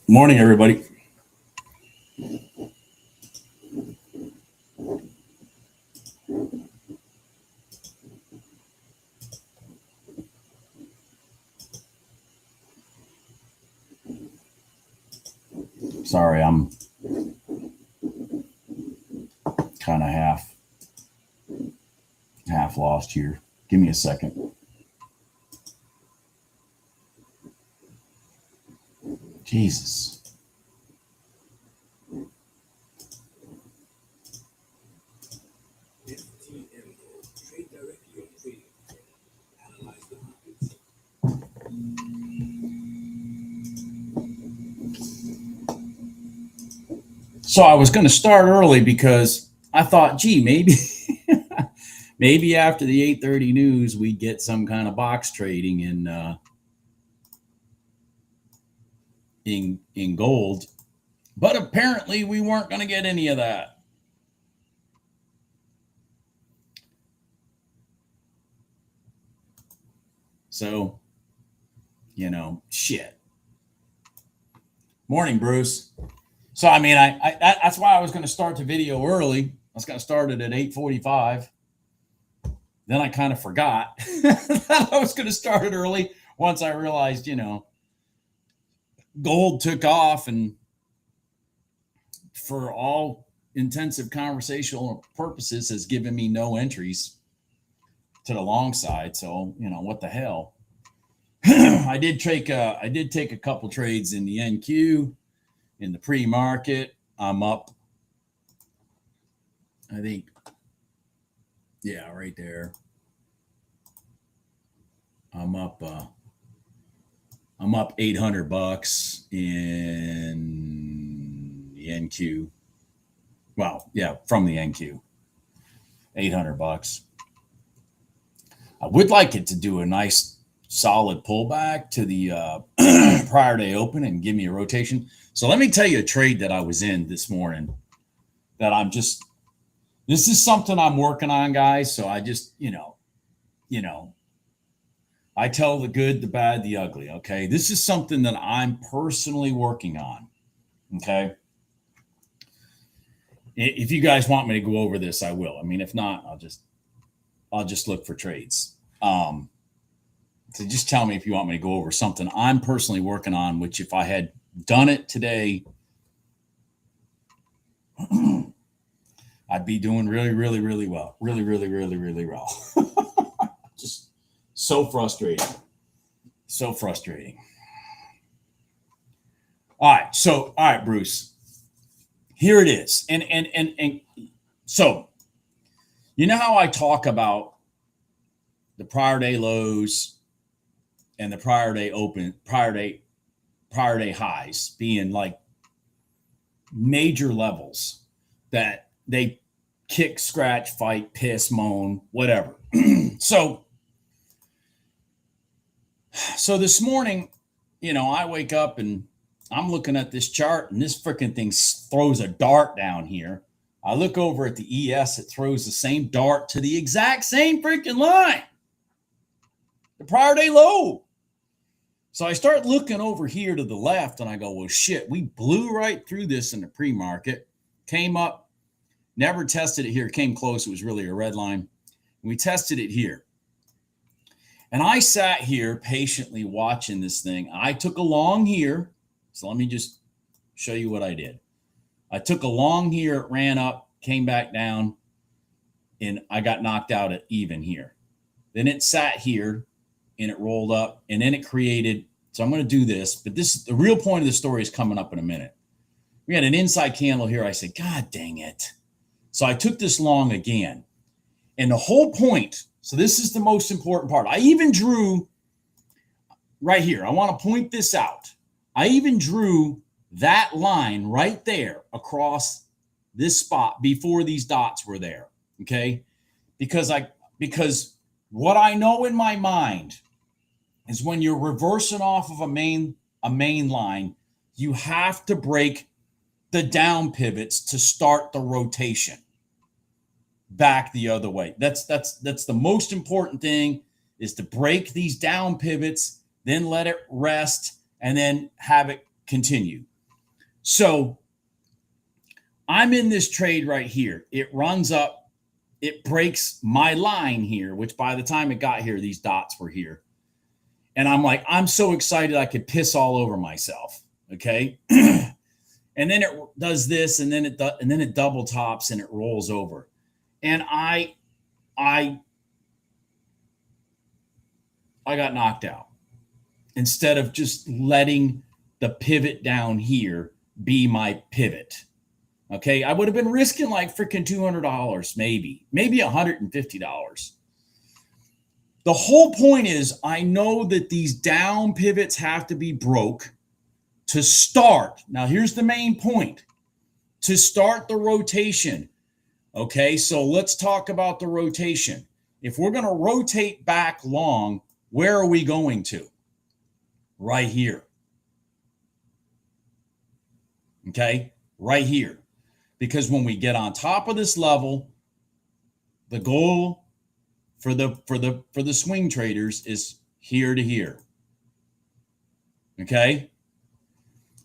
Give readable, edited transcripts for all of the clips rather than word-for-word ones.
Morning, everybody. Sorry, I'm kind of half lost here. Give me a second. Jesus. So I was going to start early because I thought, gee, maybe after the 8:30 news we get some kind of box trading in gold, but apparently we weren't going to get any of that. So, shit. Morning, Bruce. So I mean, that's why I was going to start the video early. I was going to start it at 8:45. Then I kind of forgot that I was going to start it early once I realized, gold took off and for all intensive conversational purposes has given me no entries to the long side. So, what the hell? I did take a couple trades in the NQ in the pre-market. I'm up, I think, yeah, right there. I'm up $800 in the NQ. Well, yeah, from the NQ. $800. I would like it to do a nice solid pullback to the prior day open and give me a rotation. So let me tell you a trade that I was in this morning that this is something I'm working on, guys. So I just, I tell the good, the bad, the ugly. Okay. This is something that I'm personally working on. Okay. If you guys want me to go over this, I will. I mean, if not, I'll just look for trades. So just tell me if you want me to go over something I'm personally working on, which if I had done it today, I'd be doing really, really, really well. Really, really, really, really well. Just so frustrating. So frustrating. All right, Bruce. Here it is. And so you know how I talk about the prior day lows and the prior day highs being like major levels that they kick, scratch, fight, piss, moan, whatever. So this morning, I wake up and I'm looking at this chart and this freaking thing throws a dart down here. I look over at the ES, it throws the same dart to the exact same freaking line, the prior day low. So I start looking over here to the left and I go, well, shit, we blew right through this in the pre-market, came up, never tested it here, came close. It was really a red line. We tested it here. And I sat here patiently watching this thing. I took a long here. So let me just show you what I did. I took a long here, it ran up, came back down, and I got knocked out at even here. Then it sat here and it rolled up and then it created. So I'm going to do this, but the real point of the story is coming up in a minute. We had an inside candle here. I said, God dang it. So I took this long again. And the whole point, so this is the most important part. I even drew right here. I want to point this out. I even drew that line right there across this spot before these dots were there. Okay. Because what I know in my mind is when you're reversing off of a main line, you have to break the down pivots to start the rotation back the other way. That's the most important thing. is to break these down pivots, then let it rest, and then have it continue. So I'm in this trade right here. It runs up, it breaks my line here, which by the time it got here, these dots were here. And I'm like, I'm so excited I could piss all over myself. Okay. And then it does this, and then it double tops and it rolls over. And I got knocked out instead of just letting the pivot down here be my pivot. Okay. I would have been risking like freaking $200, maybe $150. The whole point is I know that these down pivots have to be broke to start. Now, here's the main point. To start the rotation. Okay, so let's talk about the rotation. If we're going to rotate back long, where are we going to? Right here. Okay, right here. Because when we get on top of this level, the goal for the swing traders is here to here. Okay?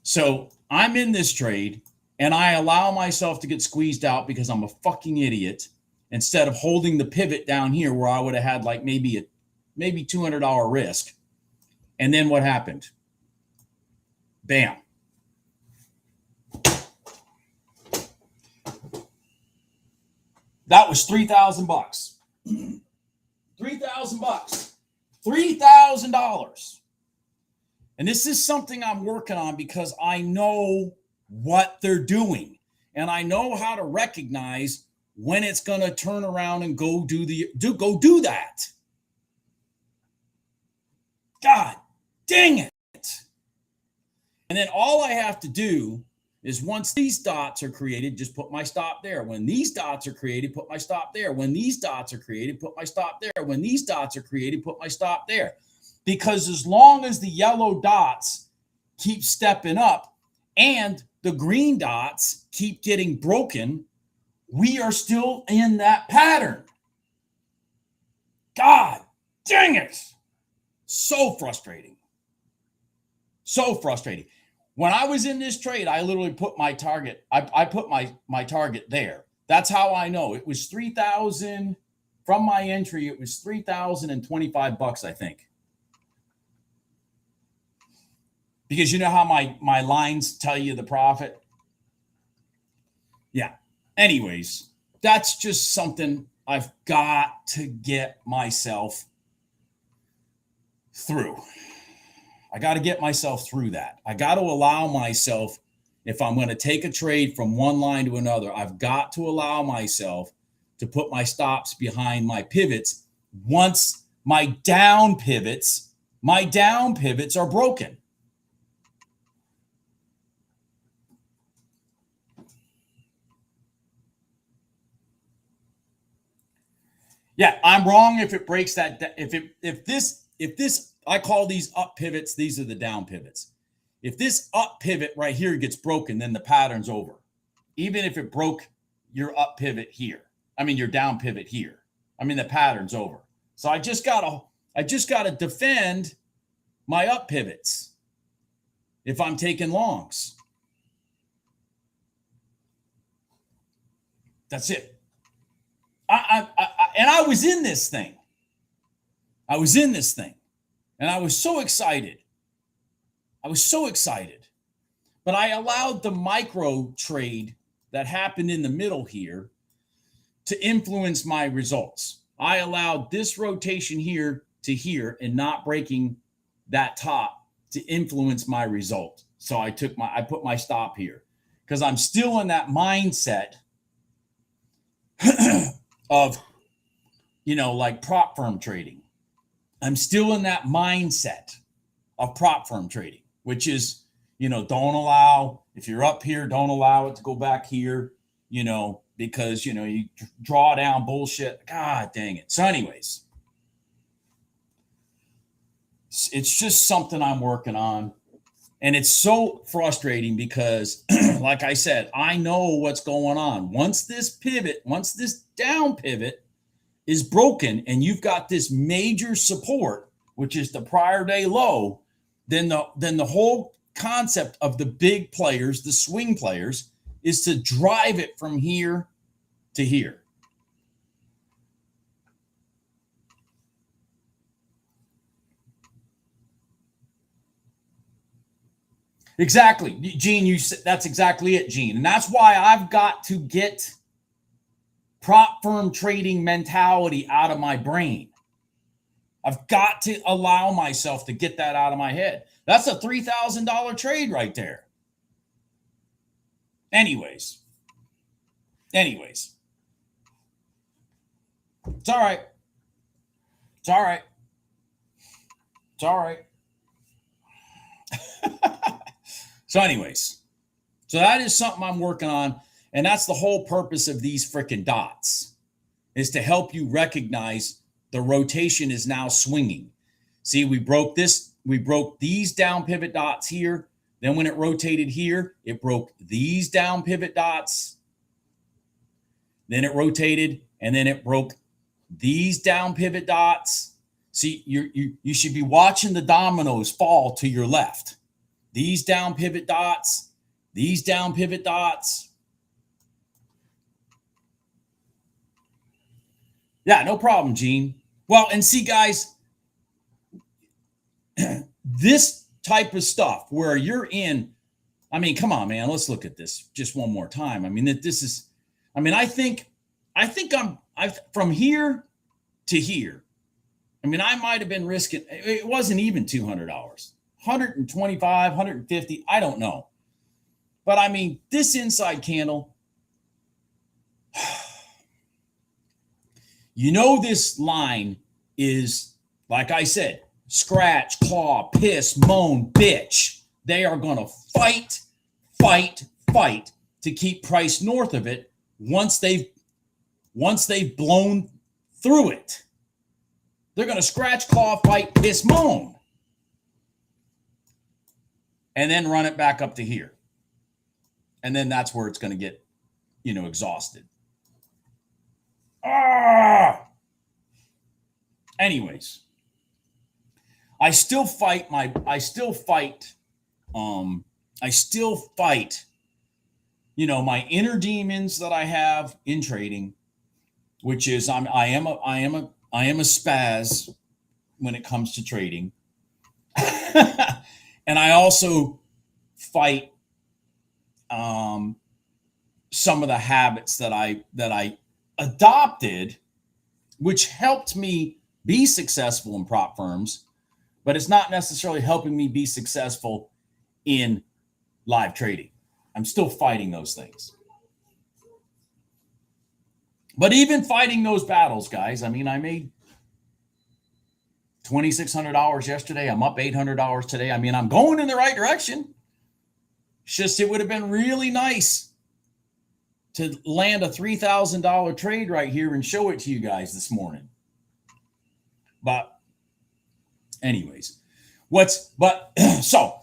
So I'm in this trade and I allow myself to get squeezed out because I'm a fucking idiot instead of holding the pivot down here where I would have had like maybe $200 risk. And then what happened? Bam. That was $3,000. $3,000. $3,000. And this is something I'm working on because I know what they're doing. And I know how to recognize when it's going to turn around and go do that. God dang it. And then all I have to do is once these dots are created, just put my stop there. When these dots are created, put my stop there. When these dots are created, put my stop there. When these dots are created, put my stop there. Because as long as the yellow dots keep stepping up and the green dots keep getting broken, we are still in that pattern. God dang it. So frustrating. So frustrating. When I was in this trade, I literally put my target. I put my target there. That's how I know. It was 3,000 from my entry. It was $3,025, I think. Because you know how my lines tell you the profit? Yeah. Anyways, that's just something I've got to get myself through. I got to get myself through that. I got to allow myself, if I'm going to take a trade from one line to another, I've got to allow myself to put my stops behind my pivots once my down pivots are broken. Yeah, I'm wrong if it breaks that. If this, I call these up pivots, these are the down pivots. If this up pivot right here gets broken, then the pattern's over. Even if it broke your up pivot here, your down pivot here, the pattern's over. So I just gotta defend my up pivots if I'm taking longs. That's it. And I was in this thing. And I was so excited. But I allowed the micro trade that happened in the middle here to influence my results. I allowed this rotation here to here and not breaking that top to influence my result. So I put my stop here because I'm still in that mindset of, like prop firm trading. I'm still in that mindset of prop firm trading, which is, don't allow, if you're up here, don't allow it to go back here, because, you draw down bullshit. God dang it. So anyways, it's just something I'm working on. And it's so frustrating because, like I said, I know what's going on. Once this down pivot is broken and you've got this major support, which is the prior day low, then the whole concept of the big players, the swing players, is to drive it from here to here. Exactly. Gene, you said that's exactly it, Gene. And that's why I've got to get prop firm trading mentality out of my brain. I've got to allow myself to get that out of my head. That's a $3,000 trade right there. Anyways. It's all right. It's all right. It's all right. So anyways, so that is something I'm working on. And that's the whole purpose of these freaking dots, is to help you recognize the rotation is now swinging. See, we broke these down pivot dots here. Then when it rotated here, it broke these down pivot dots. Then it rotated, and then it broke these down pivot dots. See, you should be watching the dominoes fall to your left. These down pivot dots, these down pivot dots. Yeah, no problem, Gene. Well, and see, guys, this type of stuff where you're in, I mean, come on, man, let's look at this just one more time. I mean, I think I'm from here to here. I mean, I might have been risking, it wasn't even $200, 125, 150, I don't know. But I mean, this inside candle, you know, this line is, like I said, scratch, claw, piss, moan, bitch. They are going to fight to keep price north of it once they've blown through it. They're going to scratch, claw, fight, piss, moan. And then run it back up to here. And then that's where it's going to get, exhausted. Anyways, I still fight my inner demons that I have in trading, which is I am a spaz when it comes to trading. And I also fight some of the habits that I adopted, which helped me be successful in prop firms, but it's not necessarily helping me be successful in live trading. I'm still fighting those things. But even fighting those battles, guys, I mean, I made $2,600 yesterday. I'm up $800 today. I mean, I'm going in the right direction. It's just, it would have been really nice to land a $3,000 trade right here and show it to you guys this morning. But anyways, so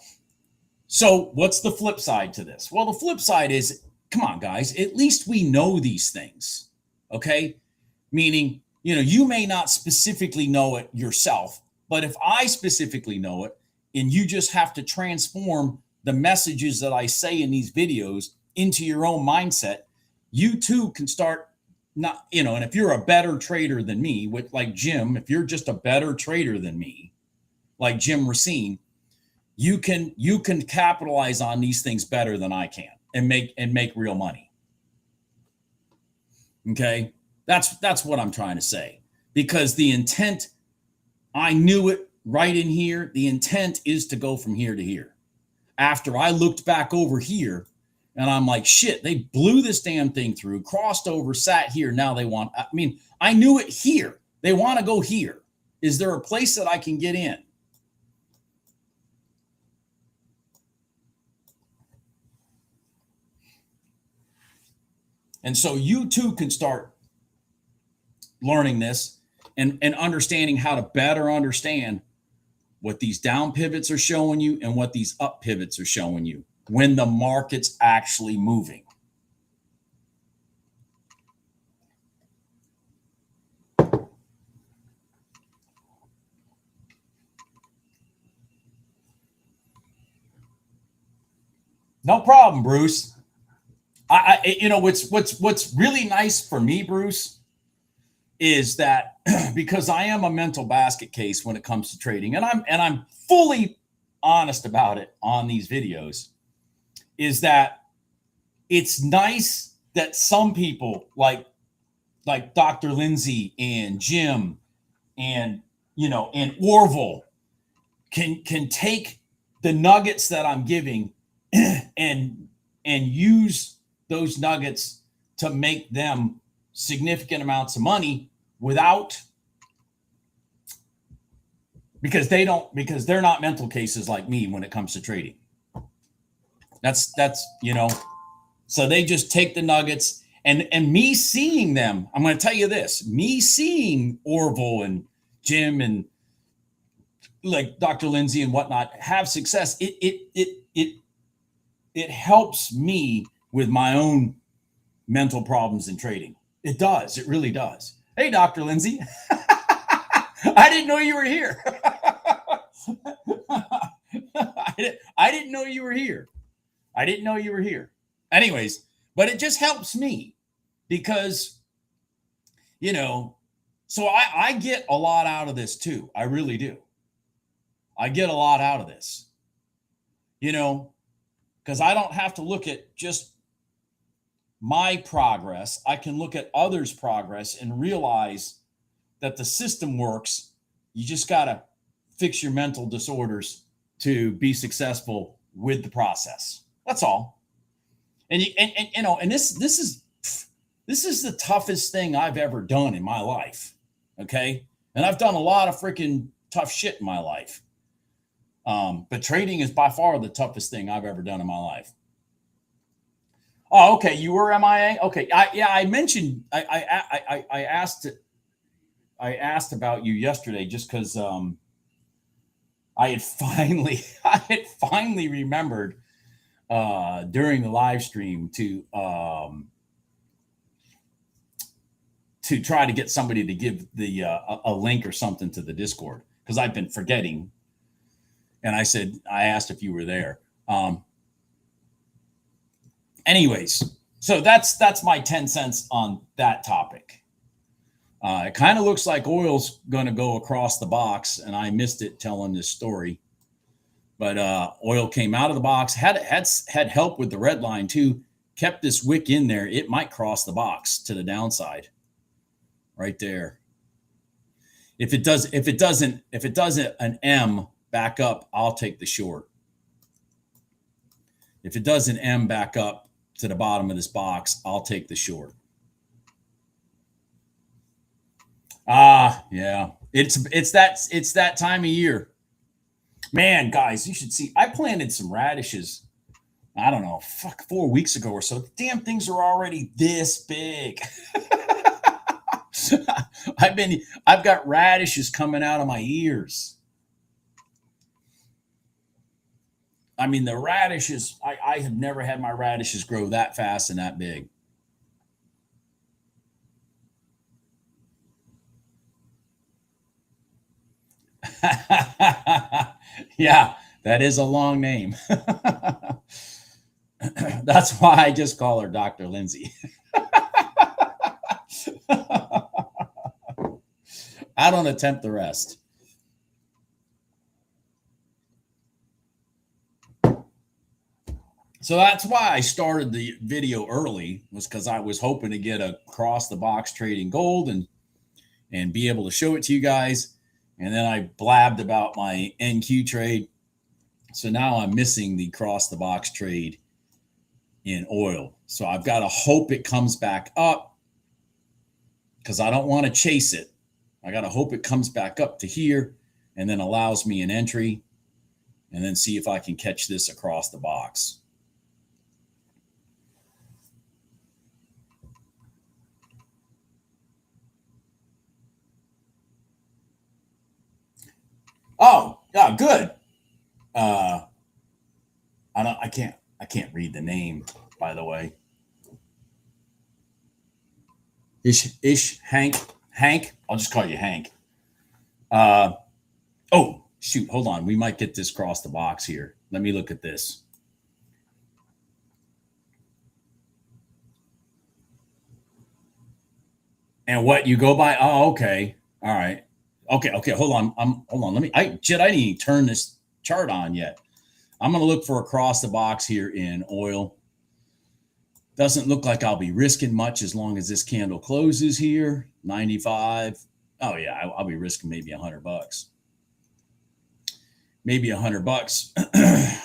what's the flip side to this? Well, the flip side is, come on, guys, at least we know these things. Okay. Meaning, you may not specifically know it yourself, but if I specifically know it, and you just have to transform the messages that I say in these videos into your own mindset, you too can start and if you're a better trader than me, like Jim, if you're just a better trader than me, like Jim Racine, you can capitalize on these things better than I can and make real money. Okay. That's what I'm trying to say, because the intent, I knew it right in here. The intent is to go from here to here. After I looked back over here and I'm like, shit, they blew this damn thing through, crossed over, sat here. Now I knew it here. They want to go here. Is there a place that I can get in? And so you too can start learning this and understanding how to better understand what these down pivots are showing you and what these up pivots are showing you when the market's actually moving. No problem, Bruce. You know, what's really nice for me, Bruce, is that because I am a mental basket case when it comes to trading, and I'm fully honest about it on these videos, is that it's nice that some people like Dr. Lindsay and Jim and and Orville can take the nuggets that I'm giving and use those nuggets to make them significant amounts of money without, because they're not mental cases like me when it comes to trading. That's so they just take the nuggets, and me seeing them, I'm going to tell you this, me seeing Orville and Jim and like Dr. Lindsay and whatnot have success, it helps me with my own mental problems in trading. It does. It really does. Hey, Dr. Lindsay. I didn't know you were here. I didn't know you were here. I didn't know you were here. Anyways, but it just helps me because, so I get a lot out of this too. I really do. I get a lot out of this, because I don't have to look at just my progress. I can look at others' progress and realize that the system works. You just got to fix your mental disorders to be successful with the process. That's all. And this is the toughest thing I've ever done in my life. Okay. And I've done a lot of freaking tough shit in my life. But trading is by far the toughest thing I've ever done in my life. Oh, okay. You were MIA. Okay. I mentioned, I asked about you yesterday just because I had finally remembered during the live stream to try to get somebody to give the a link or something to the Discord, because I've been forgetting. And I asked if you were there. Anyways, so that's my 10 cents on that topic. It kind of looks like oil's going to go across the box, and I missed it telling this story. But oil came out of the box, had help with the red line too, kept this wick in there. It might cross the box to the downside right there. If it doesn't an M back up, I'll take the short. If it does an M back up to the bottom of this box, I'll take the short. Yeah. It's that time of year. Man, guys, you should see. I planted some radishes, I don't know, 4 weeks ago or so. Damn things are already this big. I've got radishes coming out of my ears. I mean, the radishes, I have never had my radishes grow that fast and that big. Yeah, that is a long name. That's why I just call her Dr. Lindsay. I don't attempt the rest. So that's why I started the video early, was because I was hoping to get across the box trading gold and be able to show it to you guys. And then I blabbed about my NQ trade. So now I'm missing the cross the box trade in oil. So I've got to hope it comes back up, because I don't want to chase it. I got to hope it comes back up to here and then allows me an entry, and then see if I can catch this across the box. Oh, yeah, good. I can't read the name, by the way. Hank. I'll just call you Hank. Oh, shoot. Hold on. We might get this across the box here. Let me look at this. And what you go by? Oh, okay. All right. Okay. Hold on. Hold on. I didn't even turn this chart on yet. I'm going to look for across the box here in oil. Doesn't look like I'll be risking much as long as this candle closes here. 95. Oh yeah, I'll be risking maybe $100. Maybe $100.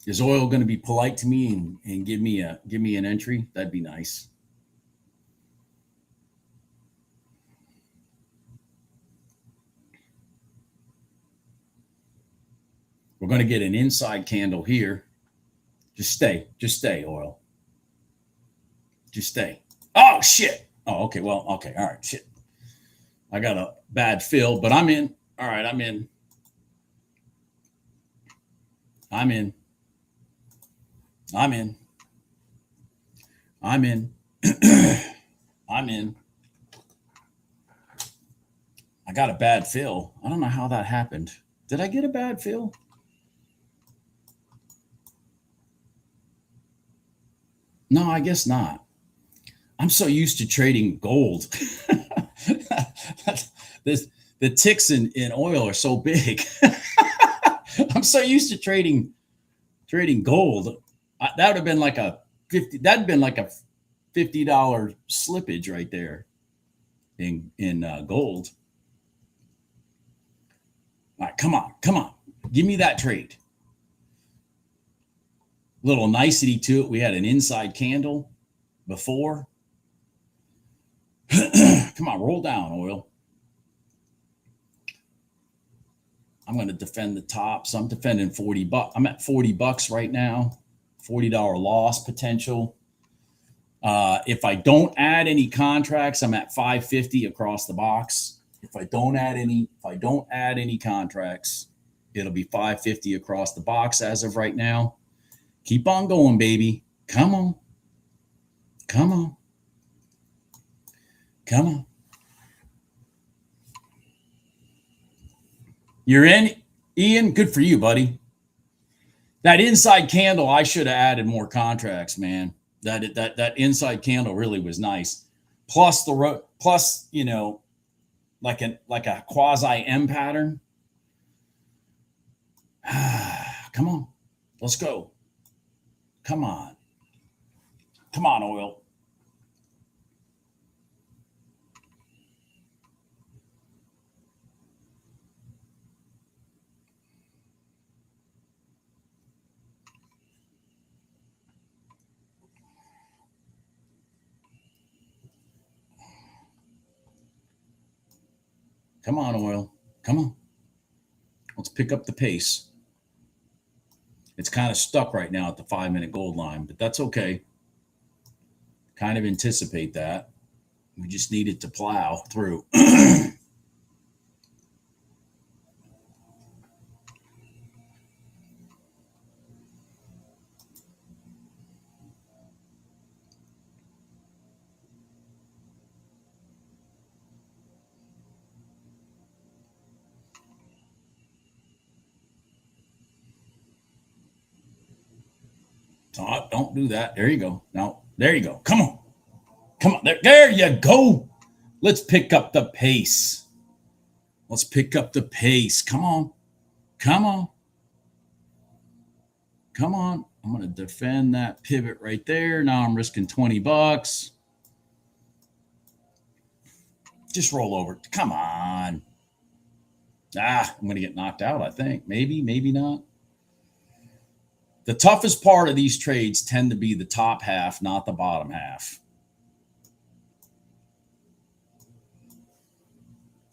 Is oil going to be polite to me and give me an entry? That'd be nice. We're going to get an inside candle here. Just stay, oil. Just stay. Oh shit. Oh, okay. Well, okay. All right. Shit. I got a bad fill, but I'm in. All right, I'm in. I'm in. I'm in. I'm in. I'm in. I got a bad fill. I don't know how that happened. Did I get a bad fill? No, I guess not. I'm so used to trading gold. The ticks in oil are so big. I'm so used to trading gold. That would have been like a 50. That'd been like a $50 slippage right there in gold. All right, come on, give me that trade. Little nicety to it. We had an inside candle before. Come on, roll down, oil. I'm going to defend the top. So I'm defending $40. I'm at $40 right now. $40 loss potential. If I don't add any contracts, I'm at 550 across the box. If I don't add any contracts, it'll be 550 across the box as of right now. Keep on going, baby. Come on. Come on. Come on. You're in, Ian. Good for you, buddy. That inside candle, I should have added more contracts, man. That inside candle really was nice. Plus plus like a quasi M pattern. Come on, let's go. Come on, oil. Come on, oil. Come on. Let's pick up the pace. It's kind of stuck right now at the 5-minute gold line, but that's okay. Kind of anticipate that. We just need it to plow through. Don't do that. There you go. Now, there you go. Come on. Come on. There you go. Let's pick up the pace. Let's pick up the pace. Come on. Come on. Come on. I'm going to defend that pivot right there. Now I'm risking $20. Just roll over. Come on. I'm going to get knocked out, I think. Maybe, maybe not. The toughest part of these trades tend to be the top half, not the bottom half.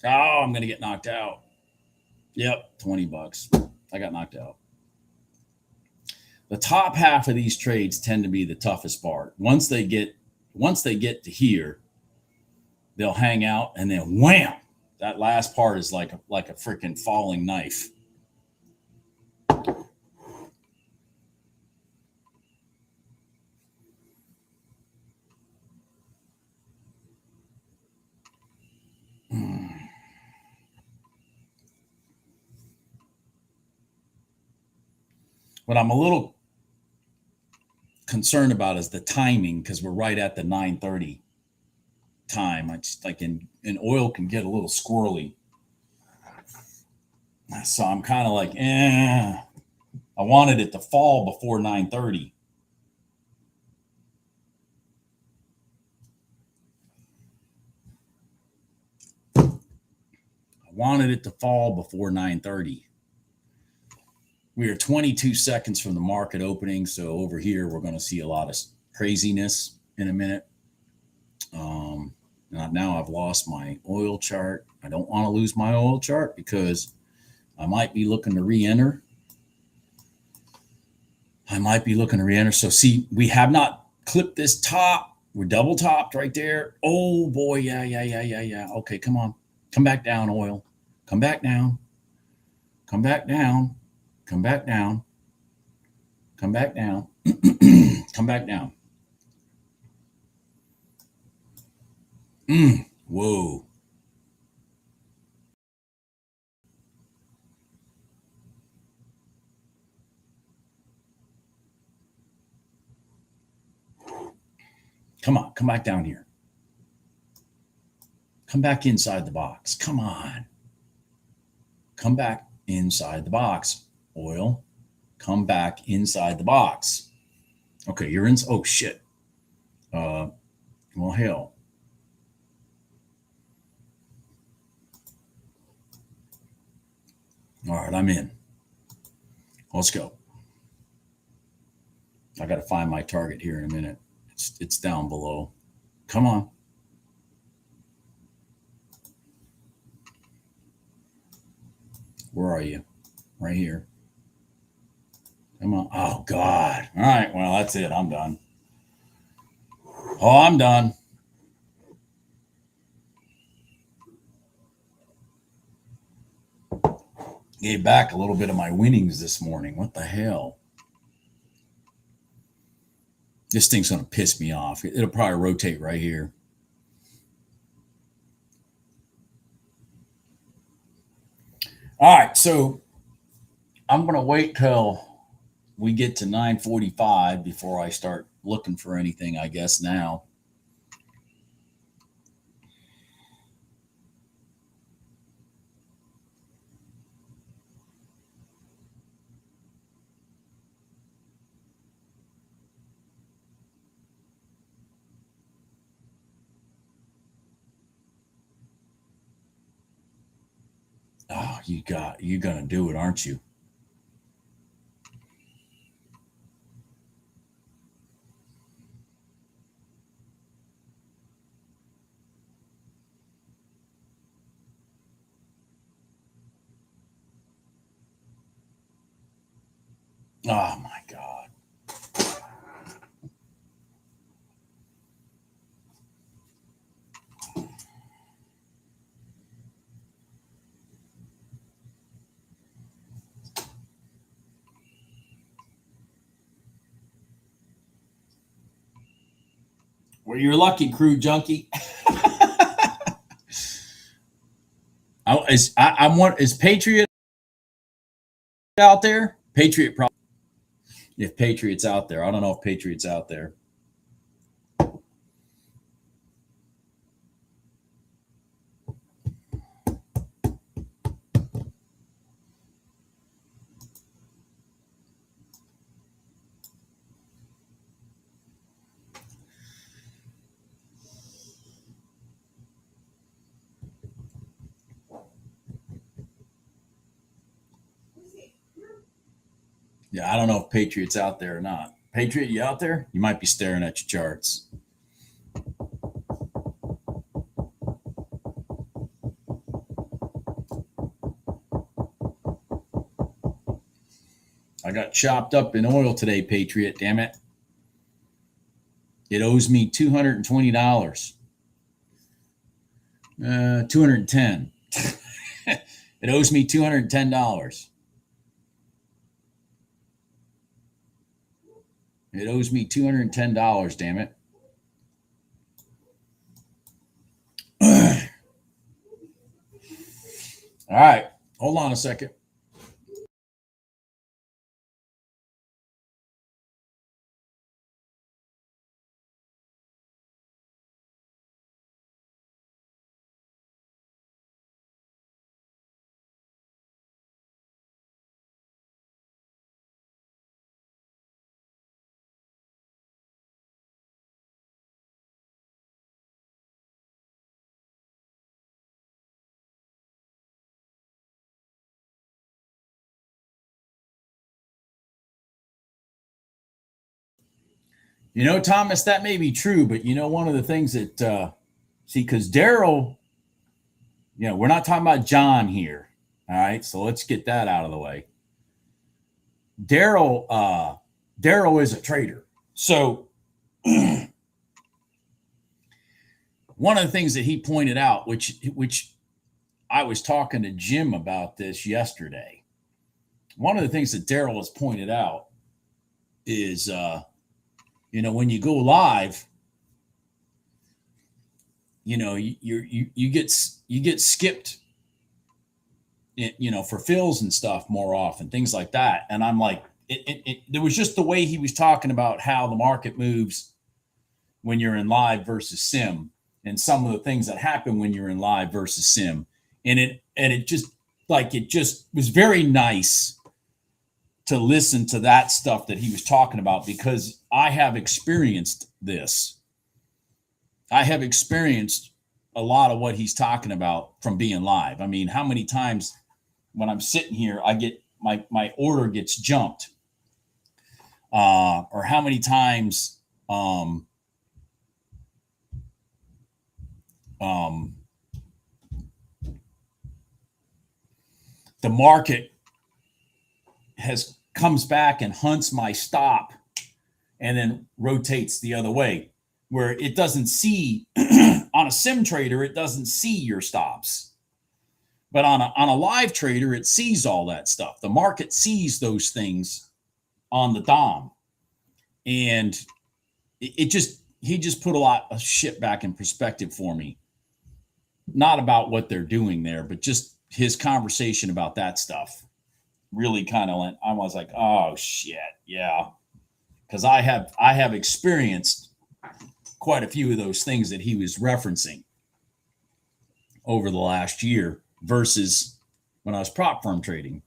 Oh, I'm going to get knocked out. Yep, $20. I got knocked out. The top half of these trades tend to be the toughest part. Once they get to here, they'll hang out and then wham. That last part is like a freaking falling knife. What I'm a little concerned about is the timing, because we're right at the 9:30 time. I just like in oil can get a little squirrely. So I'm kind of like, I wanted it to fall before 9:30. Wanted it to fall before 9:30. We are 22 seconds from the market opening, so over here we're going to see a lot of craziness in a minute. Now I've lost my oil chart. I don't want to lose my oil chart because I might be looking to re-enter. So see, we have not clipped this top. We're double topped right there. Oh boy, yeah. Okay, come on. Come back down, oil. Come back down. Come back down. Come back down. Come back down. Come back down. Whoa. Come on, come back down here. Come back inside the box. Come on. Come back inside the box. Oil, come back inside the box. Okay, you're in. Oh, shit. Well, hell. All right, I'm in. Let's go. I got to find my target here in a minute. It's down below. Come on. Where are you? Right here. Come on. Oh, God. All right. Well, that's it. I'm done. Oh, I'm done. Gave back a little bit of my winnings this morning. What the hell? This thing's going to piss me off. It'll probably rotate right here. All right. So I'm going to wait till we get to 9:45 before I start looking for anything, I guess, now. Oh, you're going to do it, aren't you? Oh, my God. Well, you're lucky, Crew Junkie. Is Patriot out there? Patriot probably. If Patriot's out there, I don't know if Patriot's out there. Yeah, I don't know if Patriot's out there or not. Patriot, you out there? You might be staring at your charts. I got chopped up in oil today, Patriot. Damn it. It owes me $220. 210. It owes me $210. It owes me $210, damn it. All right. Hold on a second. You know, Thomas, that may be true, but you know, one of the things that see, because Daryl, you know, we're not talking about John here. All right, so let's get that out of the way. Daryl is a trader. So one of the things that he pointed out, which I was talking to Jim about this yesterday. One of the things that Daryl has pointed out is, you know, when you go live, you know, you get skipped, you know, for fills and stuff more often, things like that. And I'm like, there was just the way he was talking about how the market moves when you're in live versus sim, and some of the things that happen when you're in live versus sim. And it just was very nice to listen to that stuff that he was talking about, because I have experienced this. I have experienced a lot of what he's talking about from being live. I mean, how many times when I'm sitting here, I get my order gets jumped, or how many times the market comes back and hunts my stop and then rotates the other way, where it doesn't see on a sim trader, it doesn't see your stops. But on a live trader, it sees all that stuff. The market sees those things on the DOM. And he just put a lot of shit back in perspective for me. Not about what they're doing there, but just his conversation about that stuff really kind of went, I was like, oh shit, yeah. Because I have experienced quite a few of those things that he was referencing over the last year versus when I was prop firm trading.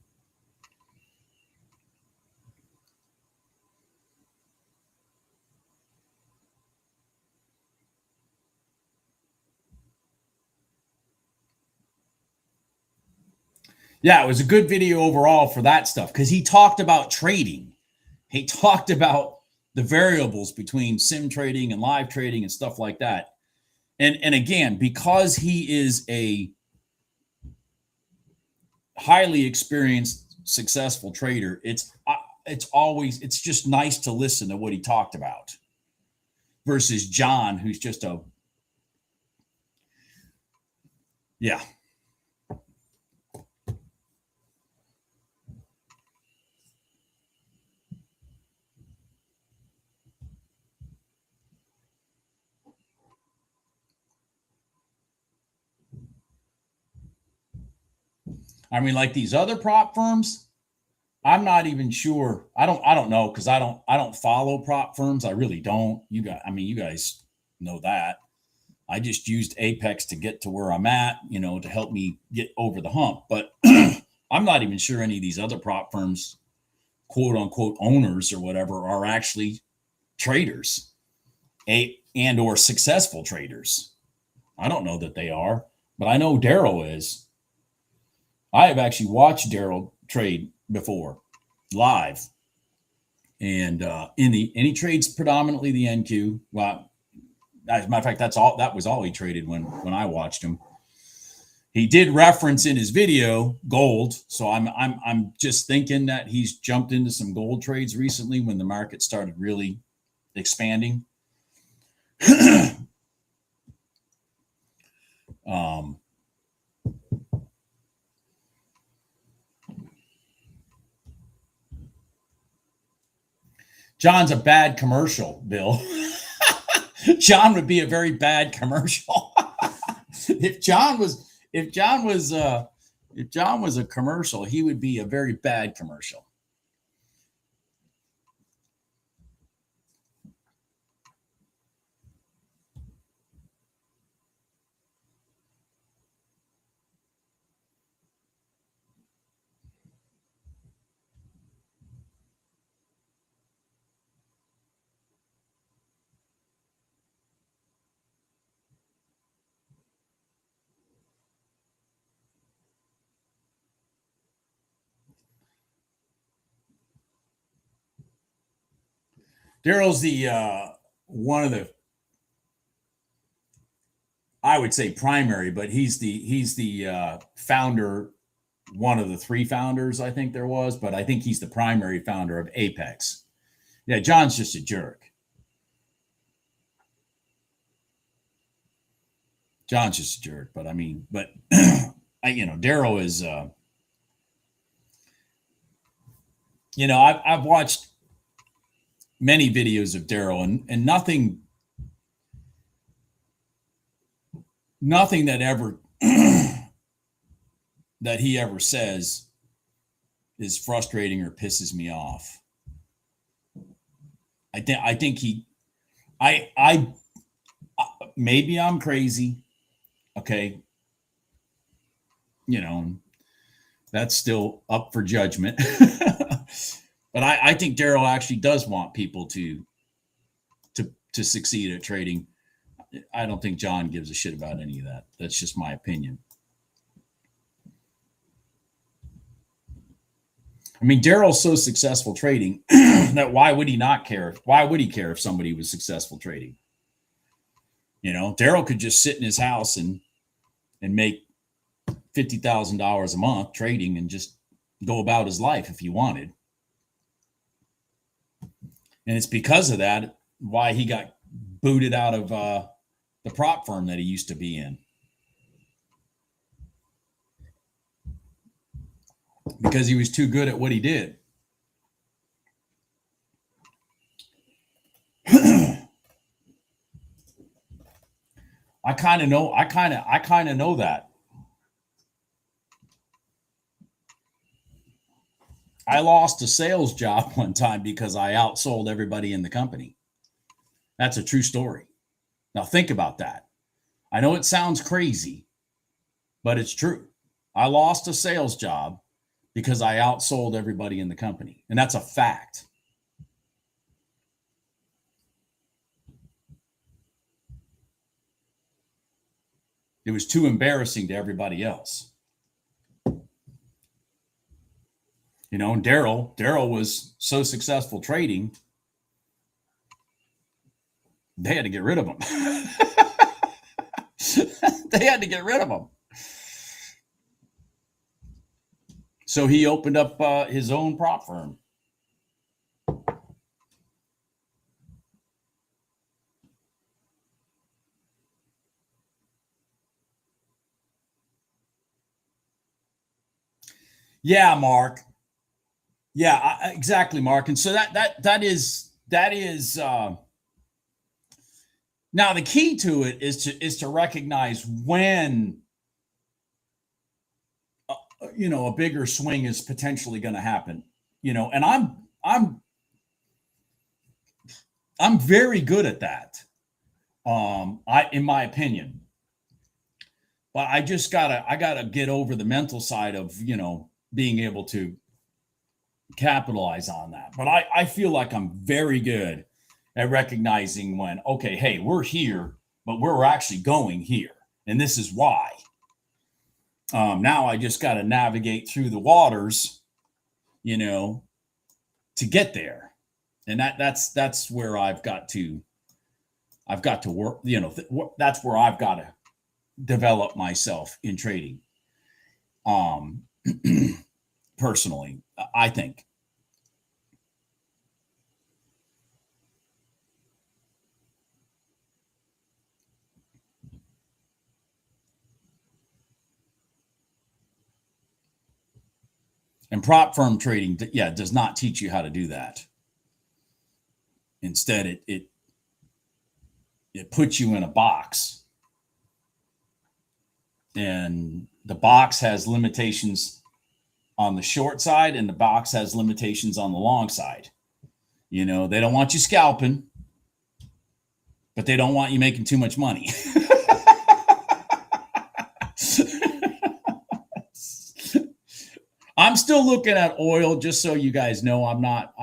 Yeah, it was a good video overall for that stuff, because he talked about trading. He talked about the variables between sim trading and live trading and stuff like that. And again, because he is a highly experienced, successful trader, it's just nice to listen to what he talked about versus John, who's just a yeah. I mean, like these other prop firms, I'm not even sure. I don't know, because I don't follow prop firms. I really don't. You guys know that. I just used Apex to get to where I'm at, you know, to help me get over the hump. But I'm not even sure any of these other prop firms, quote unquote owners or whatever, are actually traders, and or successful traders. I don't know that they are, but I know Daryl is. I have actually watched Daryl trade before live, and and he trades predominantly the NQ. Well, as a matter of fact, that was all he traded when I watched him. He did reference in his video gold, so I'm just thinking that he's jumped into some gold trades recently when the market started really expanding. um, John's a bad commercial, Bill. John would be a very bad commercial. if John was if John was if John was a commercial, he would be a very bad commercial. Daryl's the one of the, I would say primary, but he's the founder, one of the three founders I think there was, but I think he's the primary founder of Apex. Yeah, John's just a jerk. John's just a jerk, but I mean, but Daryl is, I've watched many videos of Daryl, and nothing that ever that he ever says is frustrating or pisses me off. I think maybe I'm crazy. Okay. That's still up for judgment. But I think Daryl actually does want people to succeed at trading. I don't think John gives a shit about any of that. That's just my opinion. I mean, Daryl's so successful trading that why would he not care? Why would he care if somebody was successful trading? Daryl could just sit in his house and make $50,000 a month trading and just go about his life if he wanted. And it's because of that why he got booted out of the prop firm that he used to be in. Because he was too good at what he did. I kind of know that. I lost a sales job one time because I outsold everybody in the company. That's a true story. Now think about that. I know it sounds crazy, but it's true. I lost a sales job because I outsold everybody in the company. And that's a fact. It was too embarrassing to everybody else. And Daryl was so successful trading, they had to get rid of him. They had to get rid of him. So he opened up his own prop firm. Yeah, Mark. Yeah, exactly, Mark. And so that is now the key to it is to recognize when a bigger swing is potentially going to happen. And I'm very good at that. In my opinion. But I gotta get over the mental side of being able to capitalize on that. But I feel like I'm very good at recognizing when, okay, hey, we're here, but we're actually going here. And this is why. Now I just got to navigate through the waters, to get there. And that's where I've got to work, that's where I've got to develop myself in trading. Personally, I think. And prop firm trading, does not teach you how to do that. Instead, it puts you in a box. And the box has limitations on the short side, and the box has limitations on the long side. They don't want you scalping, but they don't want you making too much money. I'm still looking at oil, just so you guys know. I'm not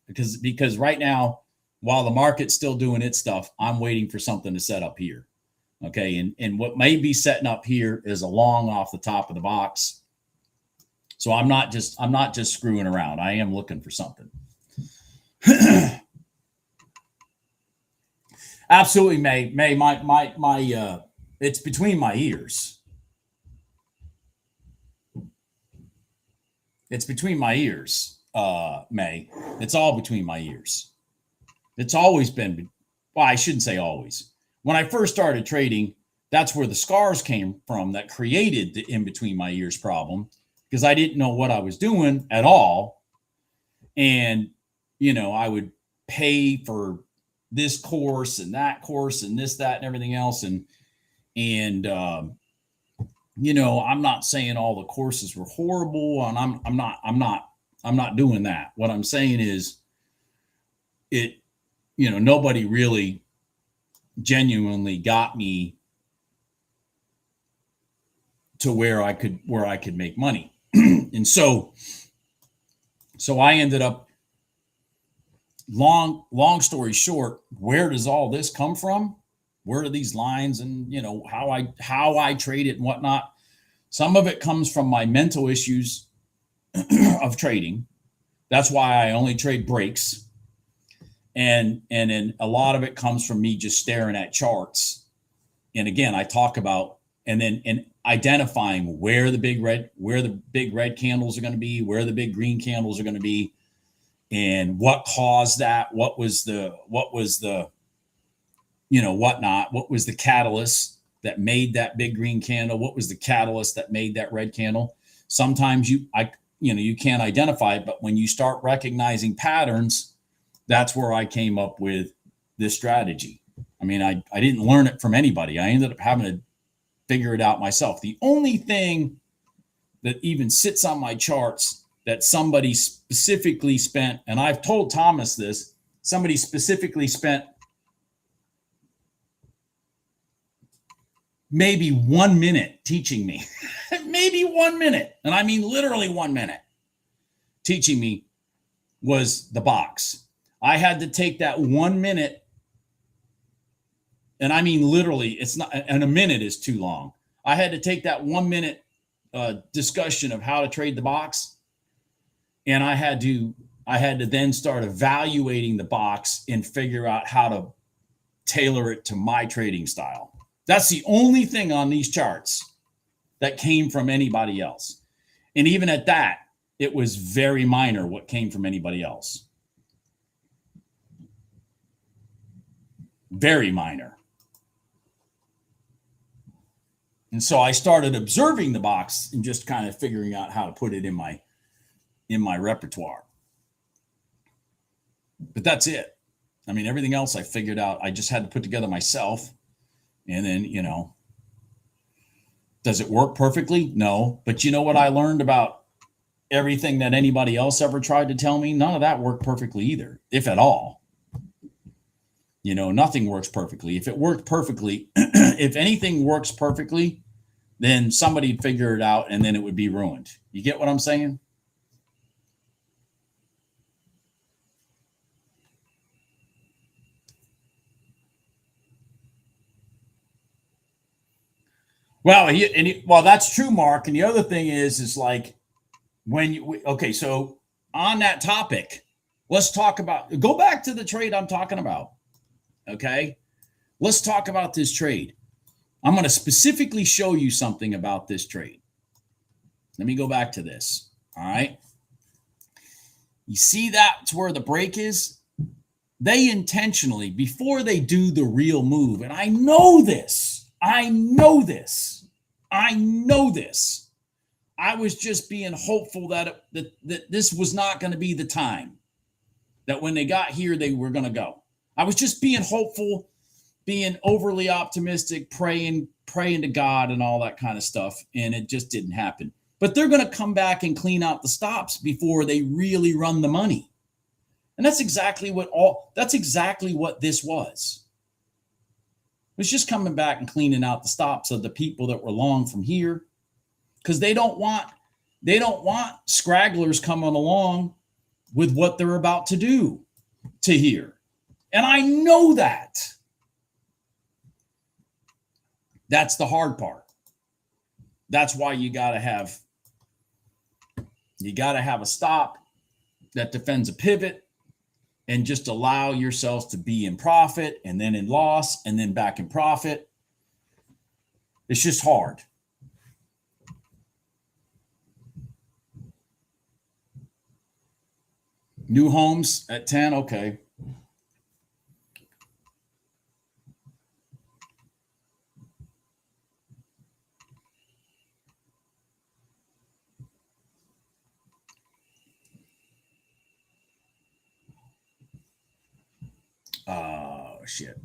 because right now, while the market's still doing its stuff, I'm waiting for something to set up here. Okay. And what may be setting up here is a long off the top of the box. So I'm not just screwing around. I am looking for something. Absolutely, May, my it's between my ears. It's between my ears, May. It's all between my ears. It's always been, well, I shouldn't say always. When I first started trading, that's where the scars came from that created the in between my ears problem, because I didn't know what I was doing at all. And, I would pay for this course and that course and this, that, and everything else. And I'm not saying all the courses were horrible, and I'm not doing that. What I'm saying is nobody really genuinely got me to where I could make money. And so I ended up, long story short, where does all this come from? Where do these lines and how I trade it and whatnot? Some of it comes from my mental issues of trading. That's why I only trade breaks. And then a lot of it comes from me just staring at charts. And again, I talk about and identifying where the big red candles are going to be, where the big green candles are going to be, and what caused that, what was the whatnot, what was the catalyst that made that big green candle, what was the catalyst that made that red candle. Sometimes you can't identify it, but when you start recognizing patterns, that's where I came up with this strategy. I mean, I didn't learn it from anybody. I ended up having to figure it out myself. The only thing that even sits on my charts that somebody specifically spent, and I've told Thomas this, somebody specifically spent maybe 1 minute teaching me, maybe 1 minute. And I mean, literally 1 minute teaching me, was the box. I had to take that 1 minute, and I mean, literally, it's not, and a minute is too long. I had to take that 1 minute discussion of how to trade the box, and I had to then start evaluating the box and figure out how to tailor it to my trading style. That's the only thing on these charts that came from anybody else. And even at that, it was very minor what came from anybody else. Very minor. And so I started observing the box and just kind of figuring out how to put it in my repertoire. But that's it. I mean, everything else I figured out, I just had to put together myself. And then, does it work perfectly? No. But you know what I learned about everything that anybody else ever tried to tell me? None of that worked perfectly either, if at all. Nothing works perfectly. If it worked perfectly, if anything works perfectly, then somebody'd figure it out and then it would be ruined. You get what I'm saying? Well, that's true, Mark. And the other thing is like okay, so on that topic, let's go back to the trade I'm talking about. Okay, let's talk about this trade. I'm going to specifically show you something about this trade. Let me go back to this. All right. You see that's where the break is? They intentionally, before they do the real move, and I know this. I was just being hopeful that this was not going to be the time, that when they got here, they were going to go. I was just being hopeful, being overly optimistic, praying to God and all that kind of stuff. And it just didn't happen. But they're going to come back and clean out the stops before they really run the money. And that's exactly what this was. It was just coming back and cleaning out the stops of the people that were long from here, because they don't want scragglers coming along with what they're about to do to here. And I know that. That's the hard part. That's why you got to have a stop that defends a pivot, and just allow yourselves to be in profit and then in loss and then back in profit. It's just hard. New homes at 10. Okay. Oh, shit.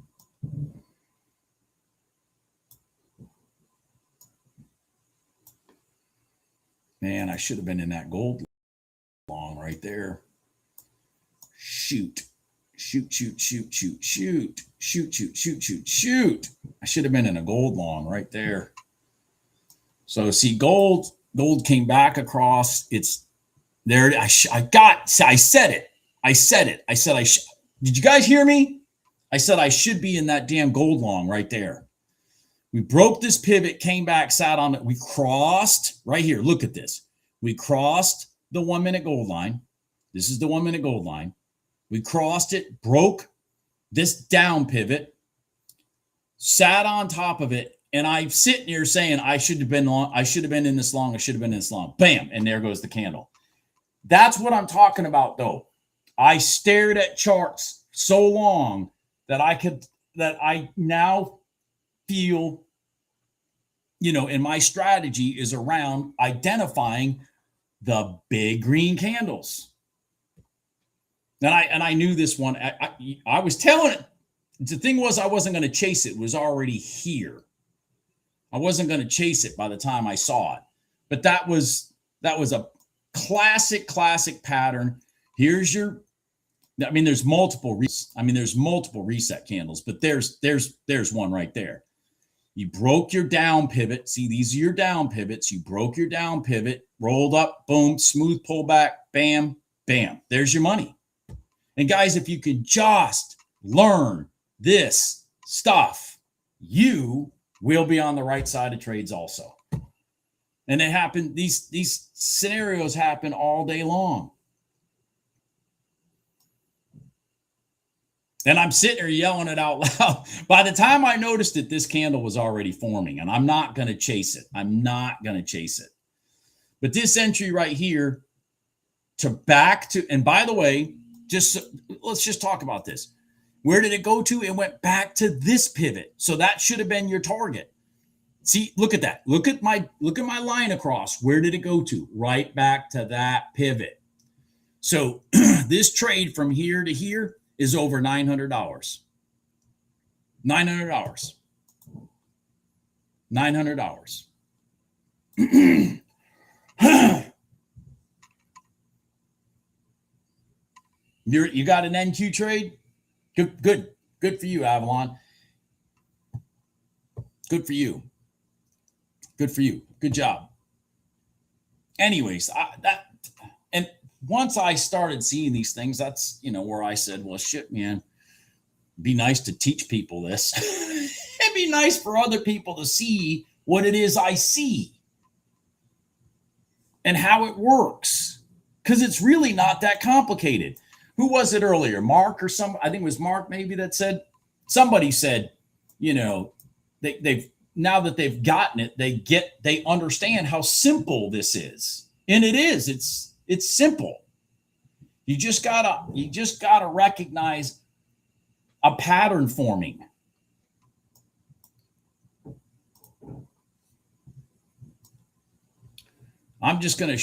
Man, I should have been in that gold long right there. Shoot. Shoot. I should have been in a gold long right there. So see, gold came back across. It's there. I said it. Did you guys hear me? I said I should be in that damn gold long right there. We broke this pivot, came back, sat on it. We crossed right here. Look at this. We crossed the 1 minute gold line. This is the 1 minute gold line. We crossed it, broke this down pivot, sat on top of it, and I'm sitting here saying I should have been long. I should have been in this long. I should have been in this long. Bam, and there goes the candle. That's what I'm talking about, though. I stared at charts so long that I now feel, and my strategy is around identifying the big green candles. And I knew this one. I was telling it. The thing was, I wasn't going to chase it. It was already here. I wasn't going to chase it by the time I saw it. But that was a classic pattern. Here's your. There's multiple reset candles, but there's one right there. You broke your down pivot. See, these are your down pivots. You broke your down pivot, rolled up, boom, smooth pullback, bam, bam. There's your money. And guys, if you can just learn this stuff, you will be on the right side of trades also. And it happened. These scenarios happen all day long. And I'm sitting there yelling it out loud. By the time I noticed it, this candle was already forming, and I'm not going to chase it. But this entry right here and by the way, let's just talk about this. Where did it go to? It went back to this pivot. So that should have been your target. See, look at that. Look at my line across. Where did it go to? Right back to that pivot. So this trade from here to here is over $900. $900. You got an NQ trade? Good for you, Avalon. Good for you. Good job. Anyways, and once I started seeing these things, that's where I said, well, shit, man, be nice to teach people this. It'd be nice for other people to see what it is I see and how it works, because it's really not that complicated. Who was it earlier? Mark or I think it was Mark maybe that said, somebody said, they've now that they've gotten it, they understand how simple this is. And it is. It's simple. You just gotta recognize a pattern forming. I'm just gonna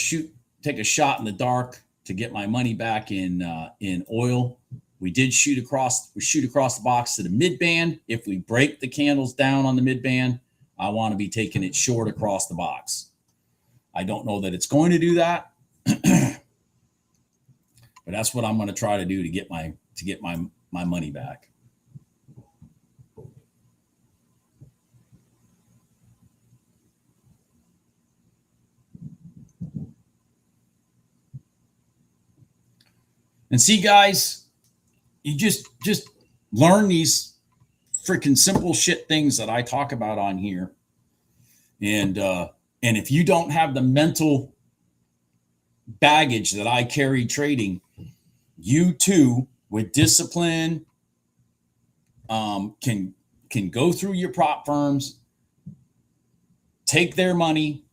take a shot in the dark to get my money back in oil. We shoot across the box to the mid band. If we break the candles down on the mid band, I want to be taking it short across the box. I don't know that it's going to do that, but that's what I'm going to try to do to get my money back. And see, guys, you just learn these freaking simple shit things that I talk about on here. And if you don't have the mental baggage that I carry trading, you too with discipline, can go through your prop firms, take their money,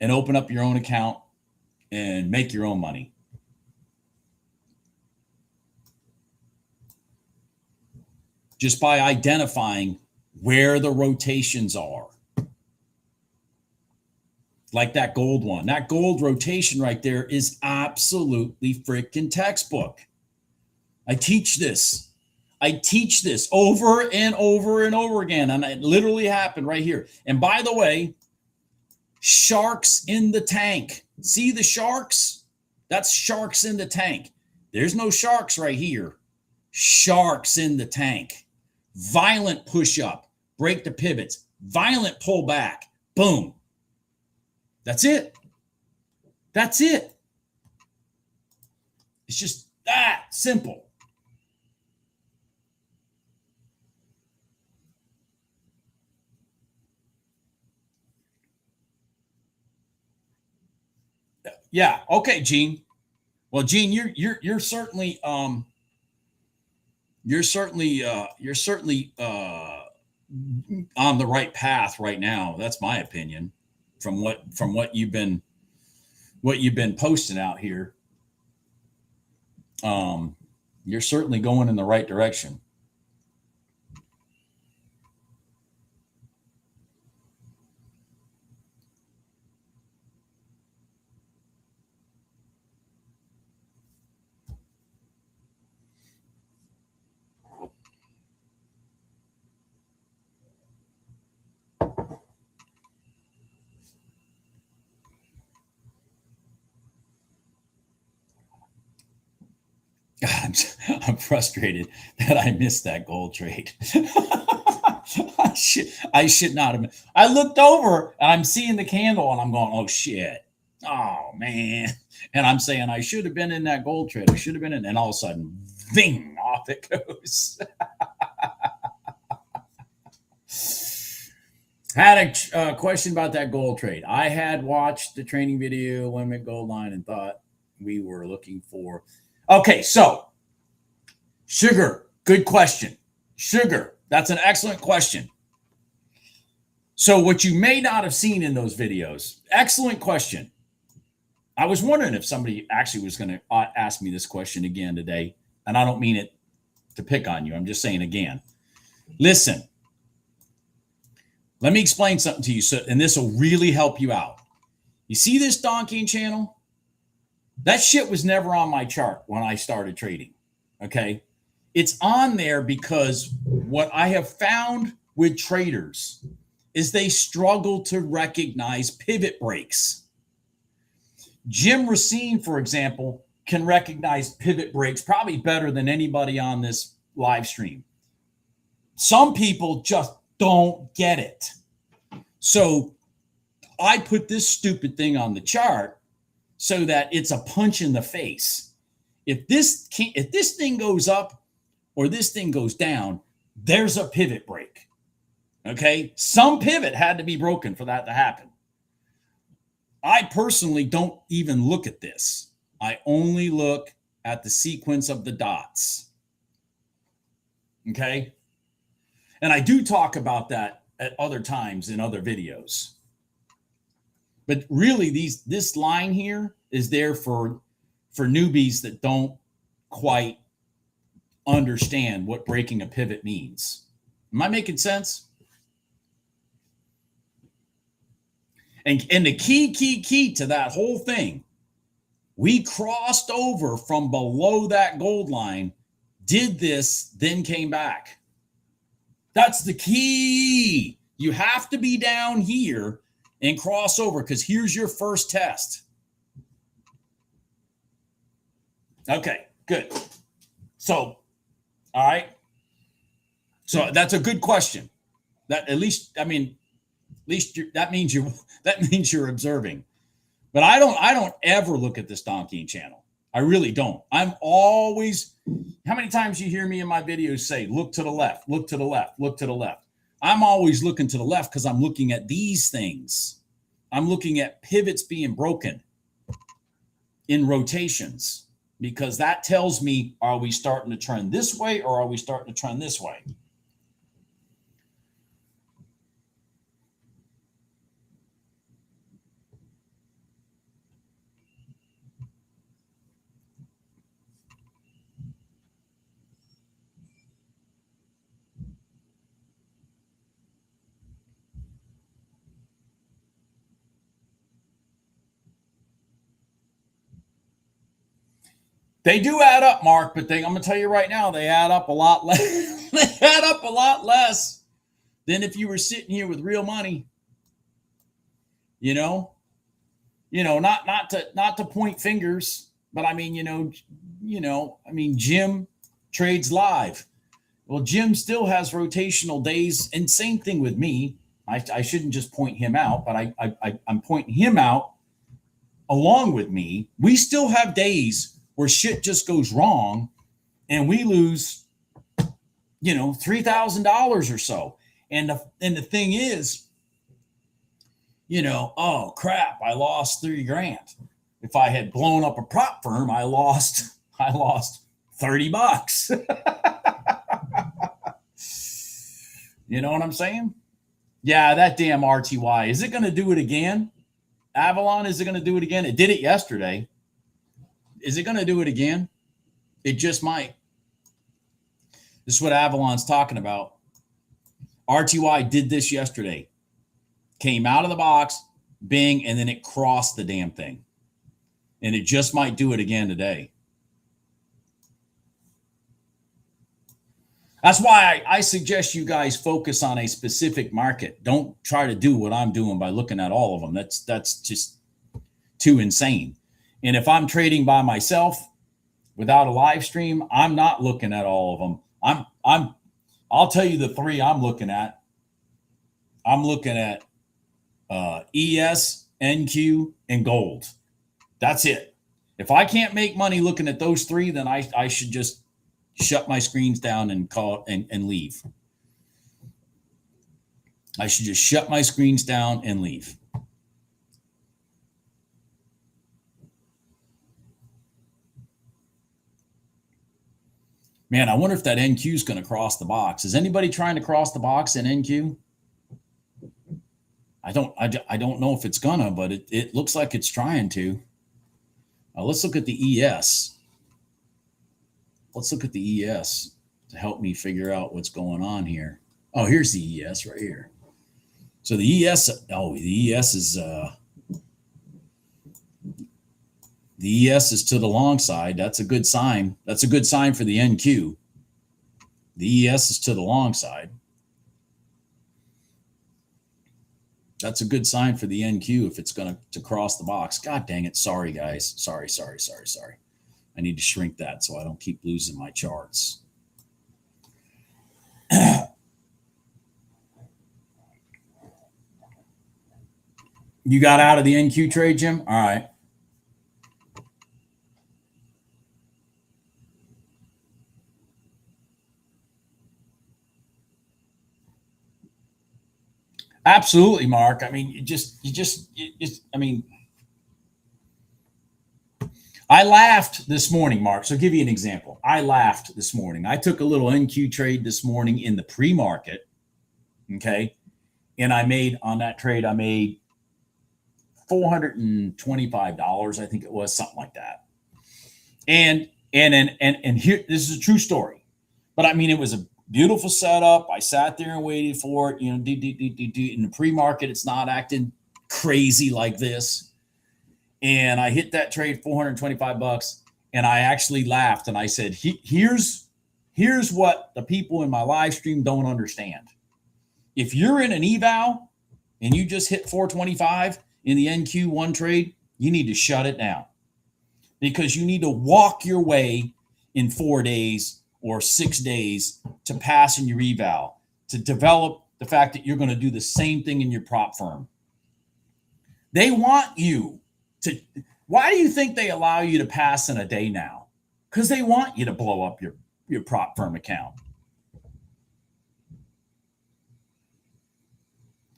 and open up your own account and make your own money. Just by identifying where the rotations are. Like that gold one. That gold rotation right there is absolutely freaking textbook. I teach this over and over and over again. And it literally happened right here. And by the way, sharks in the tank. See the sharks? That's sharks in the tank. There's no sharks right here. Sharks in the tank. Violent push up, break the pivots, violent pull back, boom. That's it. That's it. It's just that simple. Yeah. Okay, Gene. Well, Gene, you're certainly on the right path right now. That's my opinion from what you've been posting out here. You're certainly going in the right direction. I'm frustrated that I missed that gold trade. I should not have. I looked over and I'm seeing the candle and I'm going, oh shit. Oh man. And I'm saying I should have been in that gold trade. I should have been in, and all of a sudden, ving, off it goes. Had a question about that gold trade. I had watched the training video, 1 minute gold line, and thought we were looking for. Okay, so Sugar, good question. Sugar, that's an excellent question. So what you may not have seen in those videos, excellent question. I was wondering if somebody actually was going to ask me this question again today, and I don't mean it to pick on you. I'm just saying again. Listen, let me explain something to you, and this will really help you out. You see this Don King channel? That shit was never on my chart when I started trading, okay? It's on there because what I have found with traders is they struggle to recognize pivot breaks. Jim Racine, for example, can recognize pivot breaks probably better than anybody on this live stream. Some people just don't get it. So I put this stupid thing on the chart so that it's a punch in the face. If this thing goes up or this thing goes down, there's a pivot break. Okay? Some pivot had to be broken for that to happen. I personally don't even look at this. I only look at the sequence of the dots. Okay? And I do talk about that at other times in other videos. But really, this line here is there for newbies that don't quite understand what breaking a pivot means. Am I making sense? And the key to that whole thing, we crossed over from below that gold line, did this, then came back. That's the key. You have to be down here and cross over, because here's your first test. Okay, good. So, all right. So that's a good question. That that means you're observing. But I don't ever look at this Don King channel. I really don't. I'm always, how many times you hear me in my videos say, look to the left, look to the left, look to the left. I'm always looking to the left because I'm looking at these things. I'm looking at pivots being broken in rotations. because that tells me, are we starting to trend this way or are we starting to trend this way? They do add up, Mark, but I'm going to tell you right now, they add up a lot less. They add up a lot less than if you were sitting here with real money. You know, not to point fingers, but I mean, I mean, Jim trades live. Well, Jim still has rotational days, and same thing with me. I shouldn't just point him out, but I'm pointing him out along with me. We still have days where shit just goes wrong and we lose, $3,000 or so. And the thing is, oh crap, I lost $3,000. If I had blown up a prop firm, I lost $30. You know what I'm saying? Yeah, that damn RTY. Is it going to do it again? Avalon, is it going to do it again? It did it yesterday. Is it going to do it again? It just might. This is what Avalon's talking about. RTY did this yesterday. Came out of the box, bing, and then it crossed the damn thing. And it just might do it again today. That's why I suggest you guys focus on a specific market. Don't try to do what I'm doing by looking at all of them. That's just too insane. And if I'm trading by myself without a live stream, I'm not looking at all of them. I'll tell you the three I'm looking at. I'm looking at ES, NQ, and gold. That's it. If I can't make money looking at those three, then I should just shut my screens down and call and leave. I should just shut my screens down and leave. Man, I wonder if that NQ is going to cross the box. Is anybody trying to cross the box in NQ? I don't know if it's gonna, but it looks like it's trying to. Let's look at the ES. Let's look at the ES to help me figure out what's going on here. Oh, here's the ES right here. So the ES, the ES is to the long side. That's a good sign. That's a good sign for the NQ. The ES is to the long side. That's a good sign for the NQ if it's going to cross the box. God dang it. Sorry, guys. Sorry. I need to shrink that so I don't keep losing my charts. You got out of the NQ trade, Jim? All right. Absolutely, Mark. I mean, I laughed this morning, Mark. So I'll give you an example. I laughed this morning. I took a little NQ trade this morning in the pre-market. Okay. And I made on that trade, I made $425. I think it was something like that. And here, this is a true story, but I mean, it was a beautiful setup. I sat there and waited for it. In the pre-market, it's not acting crazy like this. And I hit that trade $425, and I actually laughed and I said, here's what the people in my live stream don't understand. If you're in an eval and you just hit 425 in the NQ1 trade, you need to shut it down, because you need to walk your way in 4 days or 6 days to pass in your eval, to develop the fact that you're going to do the same thing in your prop firm. They want you to. Why do you think they allow you to pass in a day now? Because they want you to blow up your prop firm account.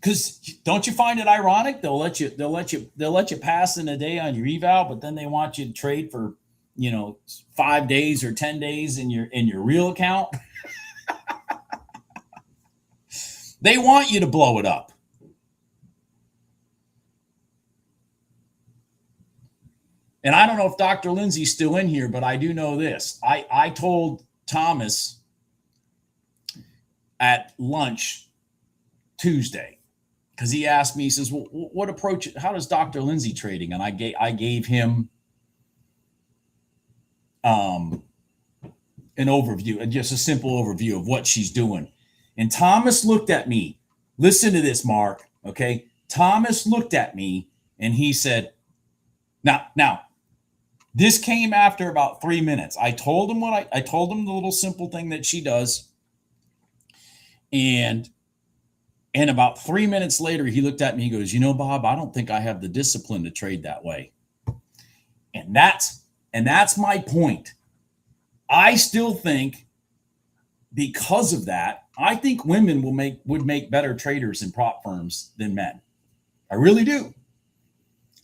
Because don't you find it ironic? They'll let you pass in a day on your eval, but then they want you to trade for 5 days or 10 days in your real account. They want you to blow it up. And I don't know if Dr. Lindsay's still in here, but I do know this. I told Thomas at lunch Tuesday, because he asked me, he says, well, what approach, how does Dr. Lindsay trading? And I gave him an overview, just a simple overview of what she's doing. And Thomas looked at me. Listen to this, Mark. Okay. Thomas looked at me and he said, now, this came after about 3 minutes. I told him I told him the little simple thing that she does. And about 3 minutes later, he looked at me, he goes, Bob, I don't think I have the discipline to trade that way. And that's my point. I still think because of that, I think women would make better traders in prop firms than men. I really do.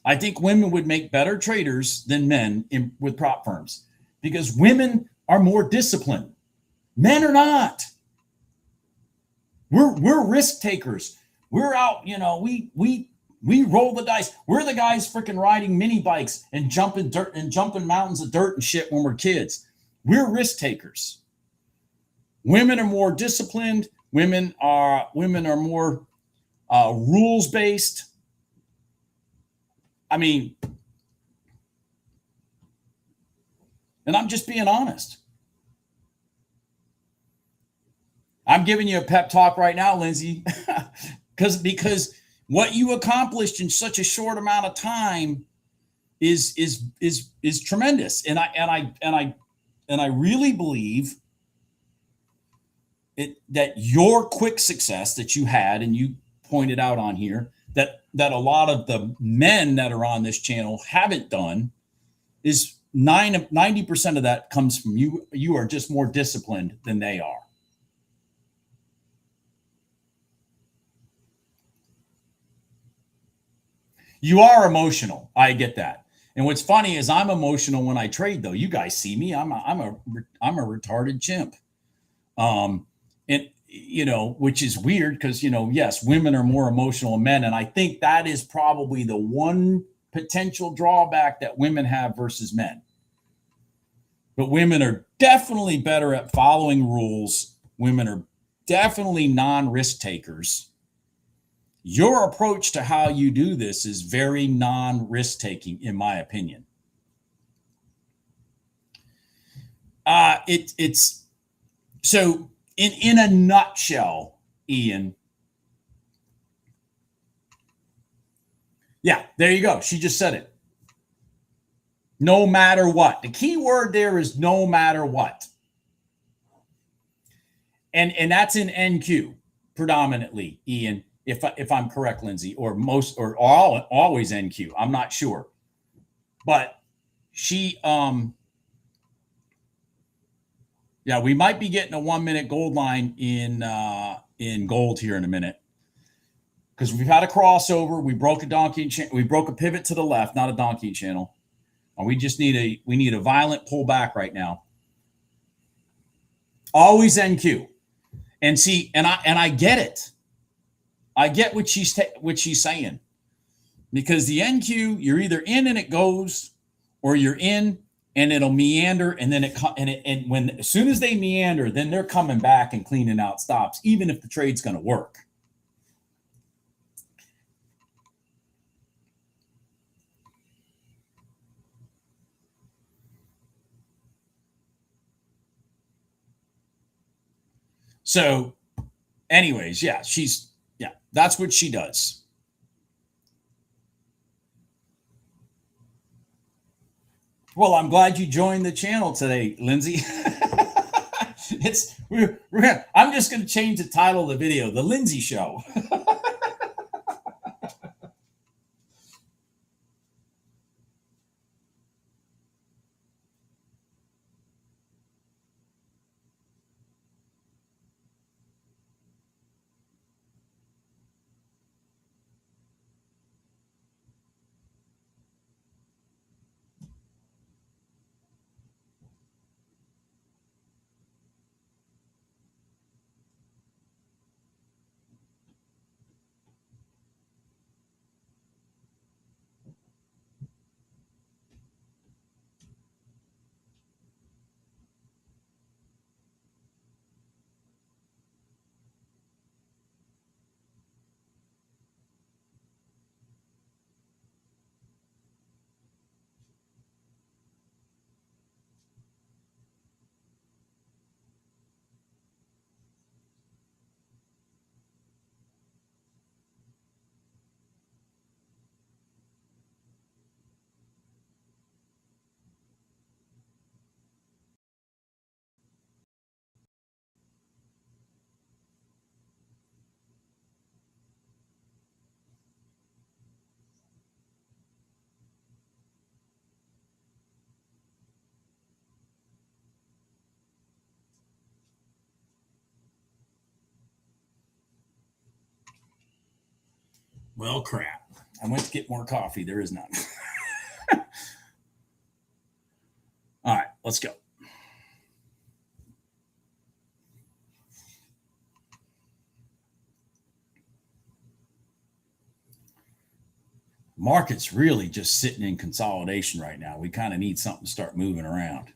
I think women would make better traders than men with prop firms because women are more disciplined. Men are not. We're risk takers. We're out, we roll the dice. We're the guys freaking riding mini bikes and jumping mountains of dirt and shit when we're kids. We're risk takers. Women are more disciplined. Women are more rules based. I mean, and I'm just being honest. I'm giving you a pep talk right now, Lindsay, because what you accomplished in such a short amount of time is tremendous, and I really believe that your quick success that you had, and you pointed out on here that a lot of the men that are on this channel haven't done, is 90% of that comes from you. You are just more disciplined than they are. You are emotional. I get that. And what's funny is I'm emotional when I trade, though. You guys see me. I'm a retarded chimp. Which is weird because, yes, women are more emotional than men. And I think that is probably the one potential drawback that women have versus men. But women are definitely better at following rules. Women are definitely non-risk takers. Your approach to how you do this is very non-risk taking, in my opinion. It's so in a nutshell, Ian. Yeah, there you go. She just said it. No matter what. The key word there is no matter what. And that's in NQ predominantly, Ian. If I'm correct, Lindsay, or always NQ. I'm not sure. But she we might be getting a 1 minute gold line in gold here in a minute. Because we've had a crossover, we broke a pivot to the left, not a donkey channel. And we just need a violent pullback right now. Always NQ. And see, and I get it. I get what she's saying, because the NQ, you're either in and it goes, or you're in and it'll meander, and then as soon as they meander, then they're coming back and cleaning out stops, even if the trade's going to work. So, anyways, that's what she does. Well, I'm glad you joined the channel today, Lindsay. I'm just going to change the title of the video, The Lindsay Show. Well, crap. I went to get more coffee. There is none. All right, let's go. Market's really just sitting in consolidation right now. We kind of need something to start moving around.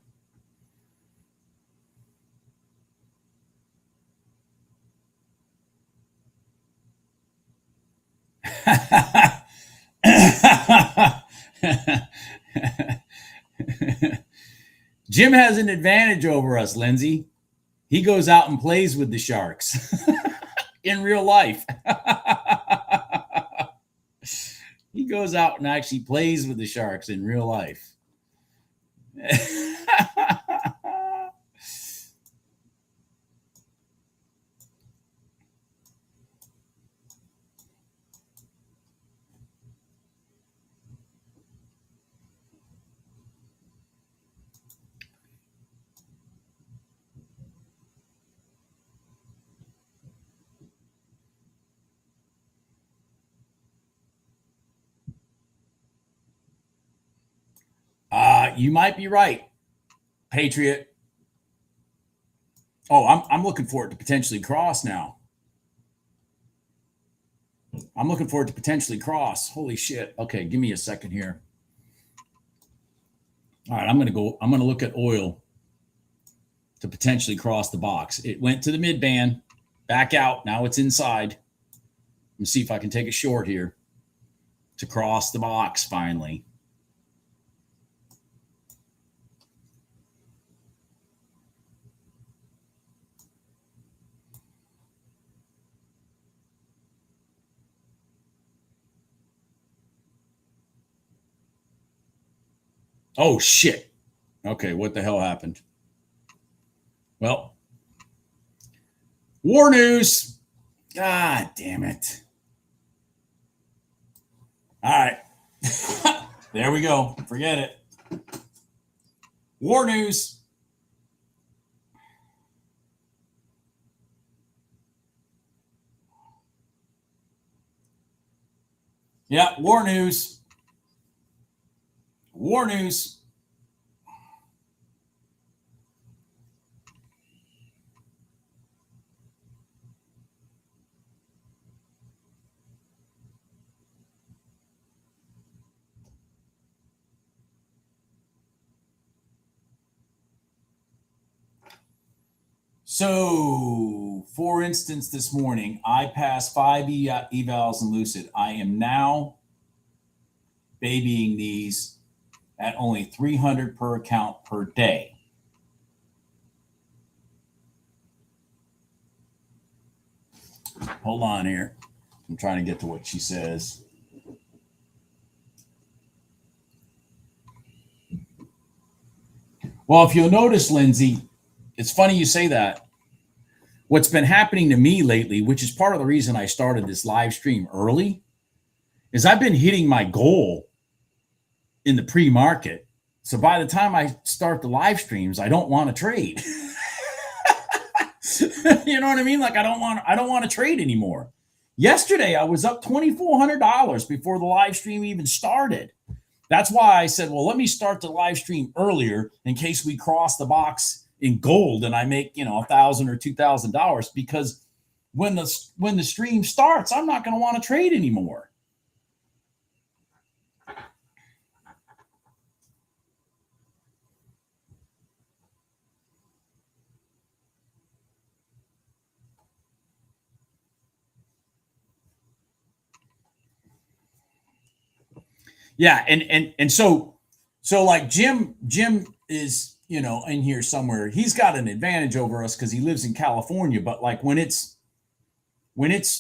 Jim has an advantage over us, Lindsay. He goes out and plays with the Sharks in real life. He goes out and actually plays with the Sharks in real life. You might be right, Patriot. Oh, I'm looking for it to potentially cross now. I'm looking for it to potentially cross. Holy shit. Okay, give me a second here. All right, I'm going to look at oil to potentially cross the box. It went to the mid band, back out. Now it's inside. Let me see if I can take a short here to cross the box finally. Oh, shit. Okay, what the hell happened? Well, war news. God damn it. All right. There we go. Forget it. War news. Yeah, war news. War news. So, for instance, this morning, I passed 5 evals in Lucid. I am now babying these at only 300 per account per day. Hold on here. I'm trying to get to what she says. Well, if you'll notice, Lindsay, it's funny you say that. What's been happening to me lately, which is part of the reason I started this live stream early, is I've been hitting my goal in the pre-market. So by the time I start the live streams, I don't want to trade. You know what I mean? Like I don't want to trade anymore. Yesterday I was up $2,400 before the live stream even started. That's why I said, well, let me start the live stream earlier in case we cross the box in gold and I make, $1,000 or $2,000, because when the stream starts, I'm not going to want to trade anymore. Yeah, and so like Jim is, in here somewhere. He's got an advantage over us because he lives in California. But like when it's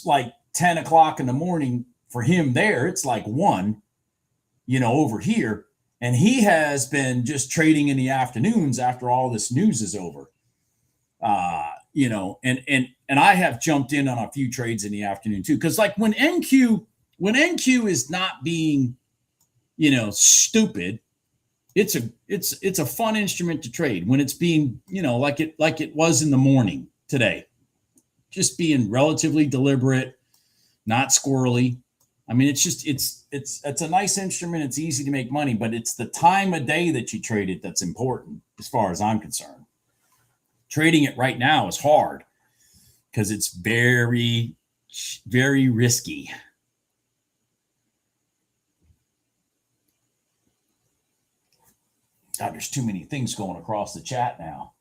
like 10 o'clock in the morning for him there, it's like 1, over here. And he has been just trading in the afternoons after all this news is over. And I have jumped in on a few trades in the afternoon too. Because like when NQ is not being, stupid, it's a fun instrument to trade when it's being, like it was in the morning today, just being relatively deliberate, not squirrely. I mean, it's a nice instrument. It's easy to make money, but it's the time of day that you trade it that's important, as far as I'm concerned. Trading it right now is hard because it's very, very risky. God, there's too many things going across the chat now.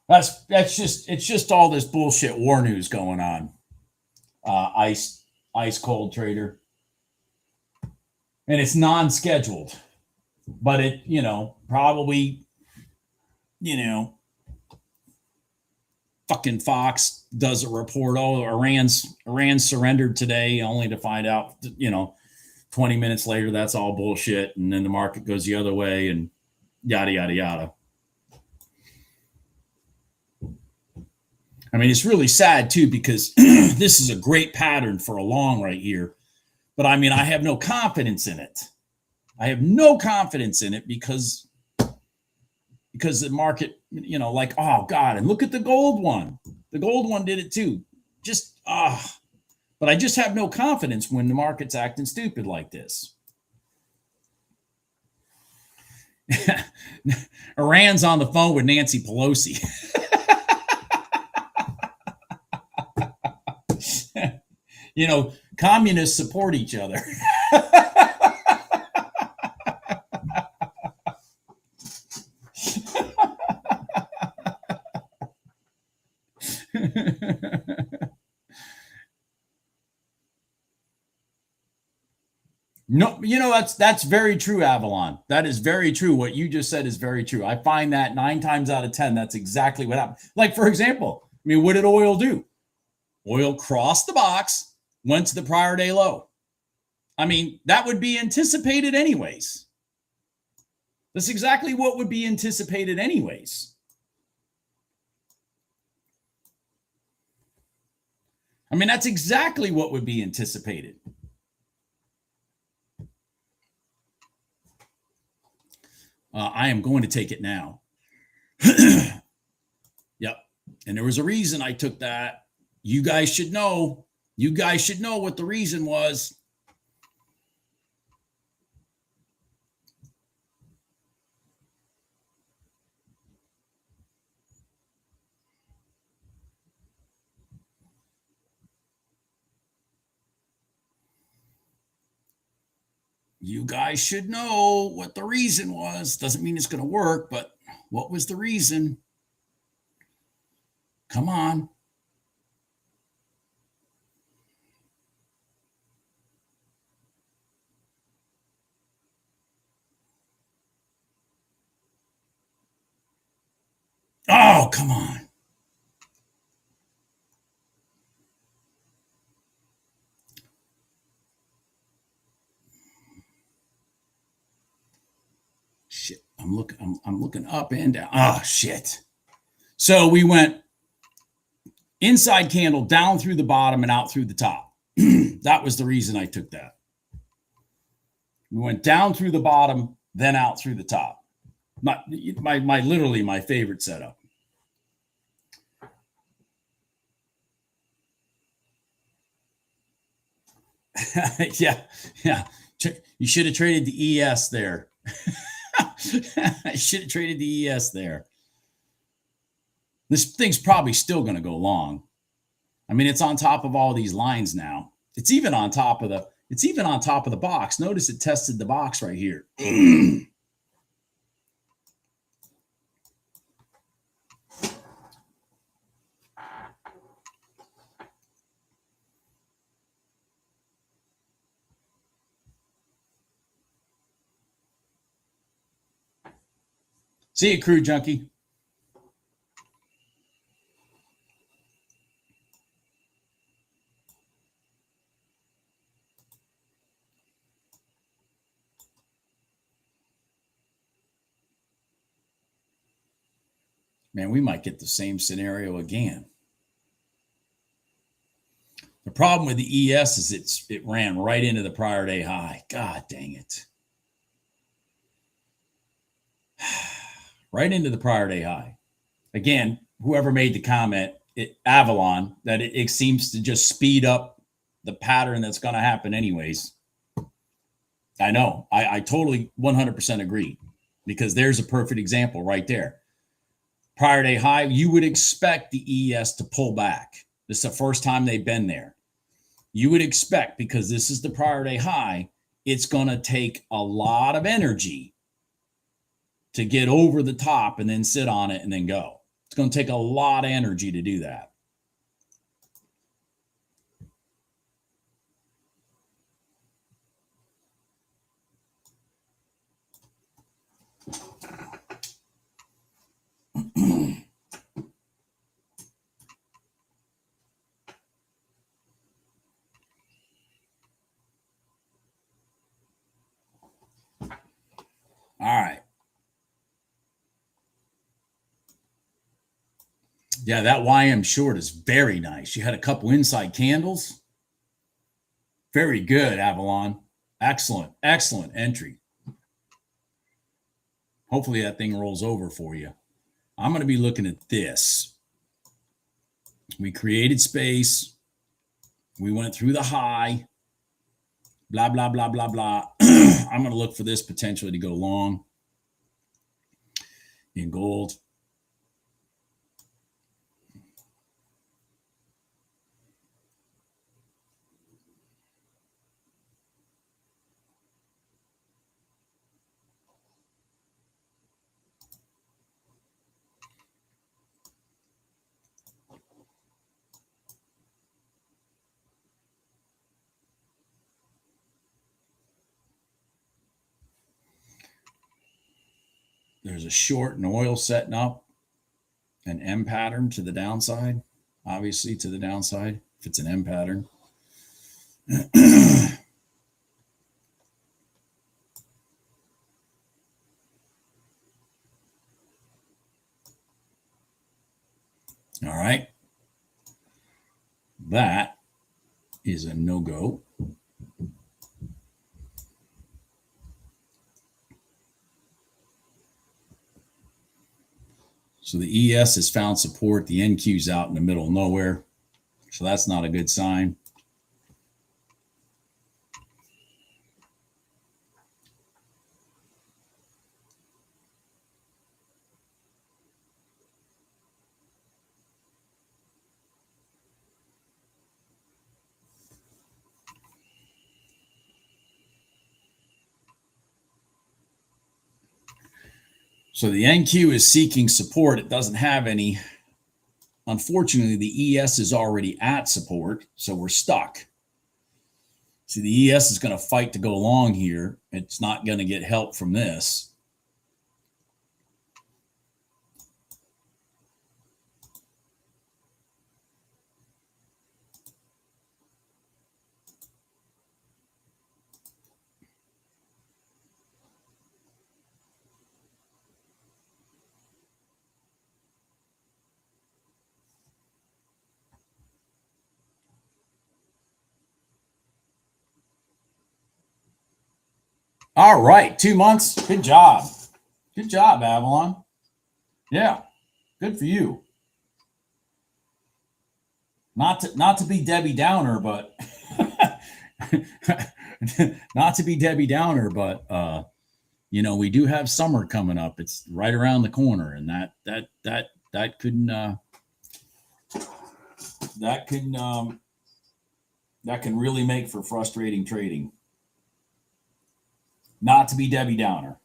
It's just all this bullshit war news going on. Ice cold trader, and it's non-scheduled, but it probably fucking Fox does a report. Oh, Iran surrendered today, only to find out 20 minutes later that's all bullshit, and then the market goes the other way, and yada yada yada. I mean, it's really sad too, because this is a great pattern for a long right here. But I mean, I have no confidence in it. I have no confidence in it because the market, like, oh God, and look at the gold one. The gold one did it too. But I just have no confidence when the market's acting stupid like this. Iran's on the phone with Nancy Pelosi. Communists support each other. No, that's very true, Avalon. That is very true. What you just said is very true. I find that 9 times out of 10, that's exactly what happened. Like, for example, I mean, what did oil do? Oil crossed the box, went to the prior day low. I mean, that would be anticipated anyways. That's exactly what would be anticipated anyways. I mean, that's exactly what would be anticipated. I am going to take it now. Yep. And there was a reason I took that. You guys should know. You guys should know what the reason was. You guys should know what the reason was. Doesn't mean it's going to work, but what was the reason? Come on. Oh, come on. Shit. I'm looking up and down. Oh, shit. So we went inside candle down through the bottom and out through the top. That was the reason I took that. We went down through the bottom, then out through the top. My literally my favorite setup. Yeah. You should have traded the ES there. I should have traded the ES there. This thing's probably still going to go long. I mean, it's on top of all these lines now. It's even on top of the box. Notice it tested the box right here. See you, Crude Junkie. Man, we might get the same scenario again. The problem with the ES is it ran right into the prior day high. God dang it. Right into the prior day high. Again, whoever made the comment, Avalon, that it seems to just speed up the pattern that's going to happen anyways. I know. I totally 100% agree, because there's a perfect example right there. Prior day high, you would expect the ES to pull back. This is the first time they've been there. You would expect, because this is the prior day high, it's going to take a lot of energy to get over the top and then sit on it and then go. It's going to take a lot of energy to do that. All right. Yeah, that YM short is very nice. You had a couple inside candles. Very good, Avalon. Excellent, excellent entry. Hopefully that thing rolls over for you. I'm going to be looking at this. We created space. We went through the high. Blah, blah, blah, blah, blah. I'm going to look for this potentially to go long in gold. There's a short in oil setting up, an M pattern to the downside, obviously to the downside, if it's an M pattern. All right. That is a no-go. So the ES has found support. The NQ's out in the middle of nowhere. So that's not a good sign. So the NQ is seeking support. It doesn't have any. Unfortunately, the ES is already at support, so we're stuck. See, the ES is going to fight to go long here. It's not going to get help from this. All right, 2 months. Good job. Good job, Avalon. Yeah, good for you. Not to be Debbie Downer, but not to be Debbie Downer, but you know, we do have summer coming up. It's right around the corner, and that can really make for frustrating trading. Not to be Debbie Downer.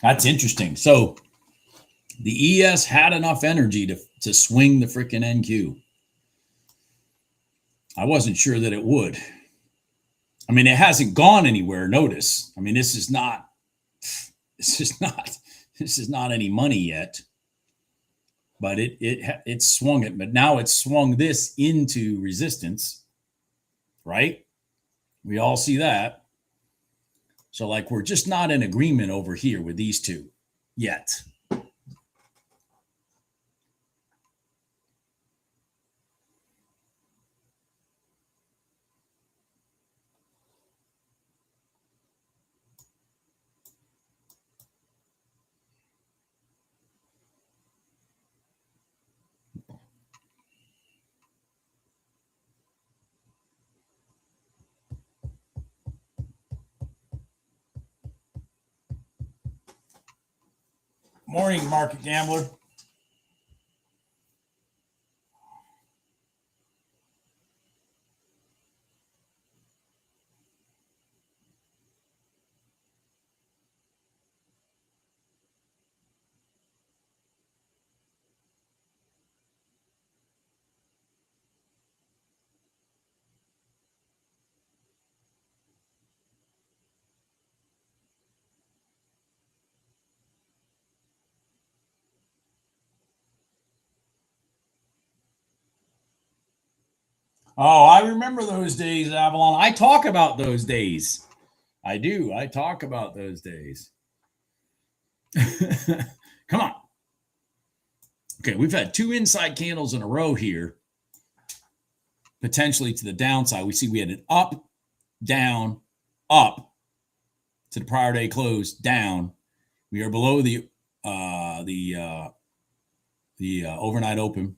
That's interesting. So the ES had enough energy to swing the freaking NQ. I wasn't sure that it would. I mean, it hasn't gone anywhere. Notice. I mean, this is not any money yet. But it swung it. But now it's swung this into resistance, right? We all see that. So like we're just not in agreement over here with these two yet. Morning, market gambler. Oh, I remember those days, Avalon. I talk about those days. I do. I talk about those days. Come on. Okay, we've had two inside candles in a row here, potentially to the downside. We see we had an up, down, up to the prior day close, down. We are below the overnight open.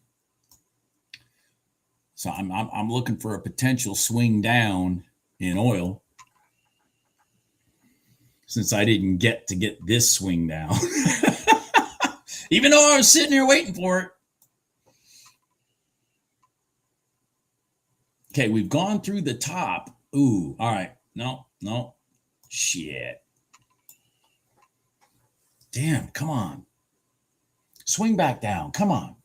So I'm looking for a potential swing down in oil, since I didn't get this swing down, even though I was sitting here waiting for it. Okay, we've gone through the top. Ooh, all right. No. Shit. Damn, come on. Swing back down. Come on.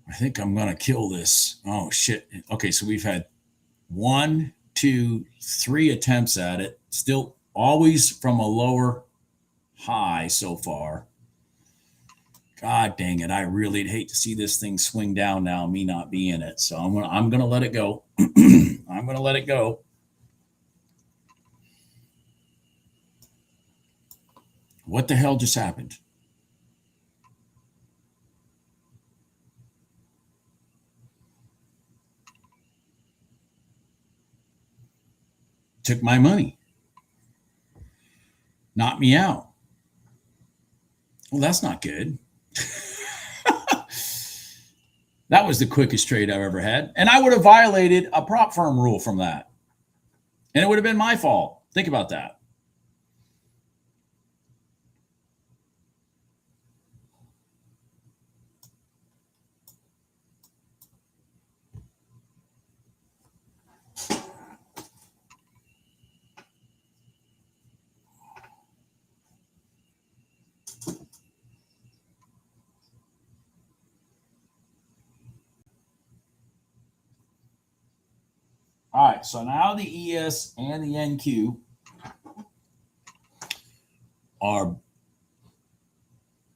I think I'm going to kill this. Oh, shit. Okay, so we've had 1, 2, 3 attempts at it. Still always from a lower high so far. God dang it. I really'd hate to see this thing swing down now, me not be in it. So I'm gonna let it go. I'm gonna let it go. What the hell just happened? Took my money. Knocked me out. Well, that's not good. That was the quickest trade I've ever had. And I would have violated a prop firm rule from that. And it would have been my fault. Think about that. All right, so now the ES and the NQ are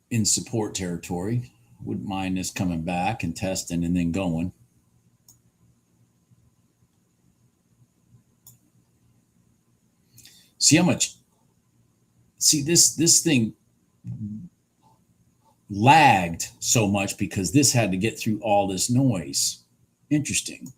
in support territory. Wouldn't mind this coming back and testing and then going. See how much. See this thing lagged so much because this had to get through all this noise. Interesting.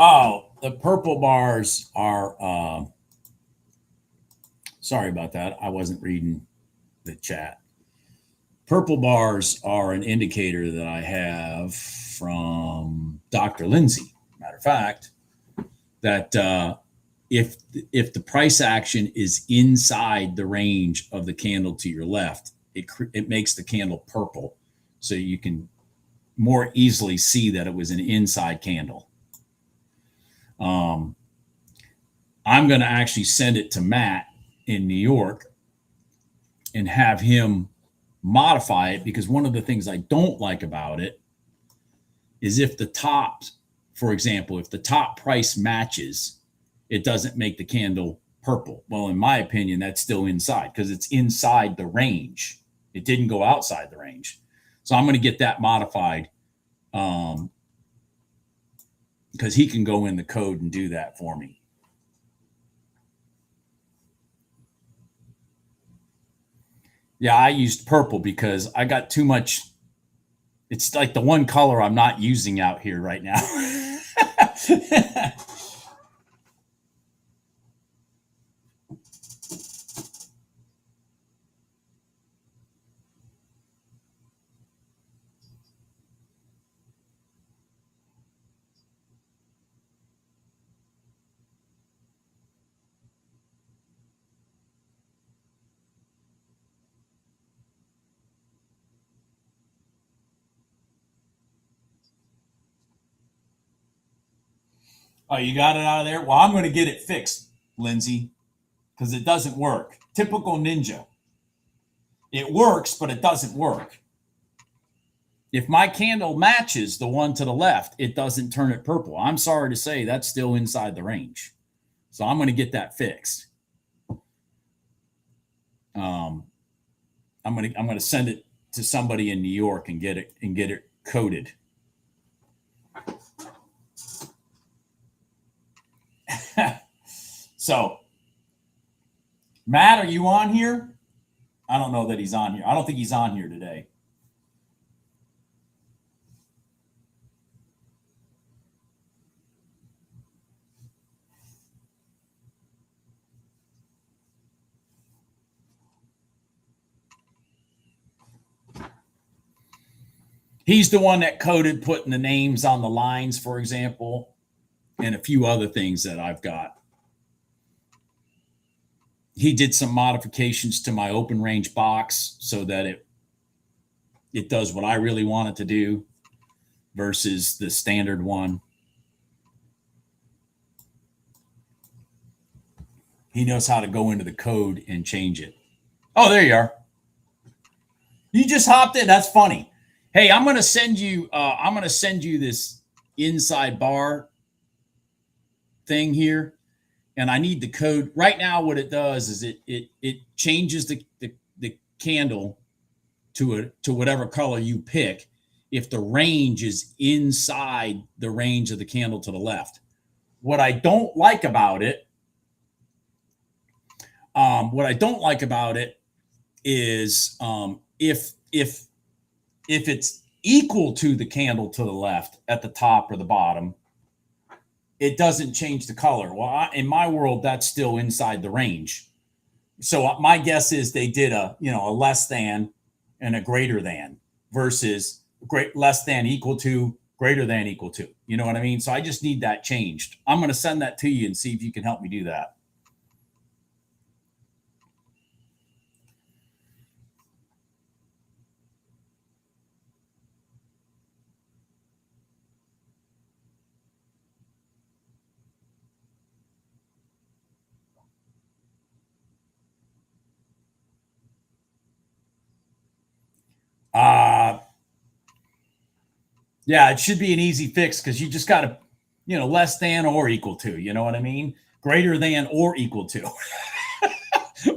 Oh, the purple bars are, sorry about that. I wasn't reading the chat. Purple bars are an indicator that I have from Dr. Lindsay. Matter of fact, that if the price action is inside the range of the candle to your left, it makes the candle purple, so you can more easily see that it was an inside candle. I'm going to actually send it to Matt in New York and have him modify it, because one of the things I don't like about it is if the top, for example, if the top price matches, it doesn't make the candle purple. Well, in my opinion, that's still inside because it's inside the range. It didn't go outside the range. So I'm going to get that modified because he can go in the code and do that for me. Yeah, I used purple because I got too much. It's like the one color I'm not using out here right now. Oh, you got it out of there? Well, I'm going to get it fixed, Lindsay, because it doesn't work. Typical ninja. It works, but it doesn't work. If my candle matches the one to the left, it doesn't turn it purple. I'm sorry to say that's still inside the range. So I'm going to get that fixed. I'm going to send it to somebody in New York and get it coded. So, Matt, are you on here? I don't know that he's on here. I don't think he's on here today. He's the one that coded putting the names on the lines, for example, and a few other things that I've got. He did some modifications to my open range box so that it does what I really want it to do versus the standard one. He knows how to go into the code and change it. Oh, there you are. You just hopped in. That's funny. Hey, I'm gonna send you this inside bar thing here, and I need the code. Right now, what it does is it changes the candle to whatever color you pick if the range is inside the range of the candle to the left. What I don't like about it is if it's equal to the candle to the left at the top or the bottom, it doesn't change the color. Well, in my world, that's still inside the range. So my guess is they did a less than and a greater than versus less than equal to, greater than equal to. You know what I mean? So I just need that changed. I'm going to send that to you and see if you can help me do that. Yeah, it should be an easy fix because you just got to, less than or equal to. You know what I mean? Greater than or equal to.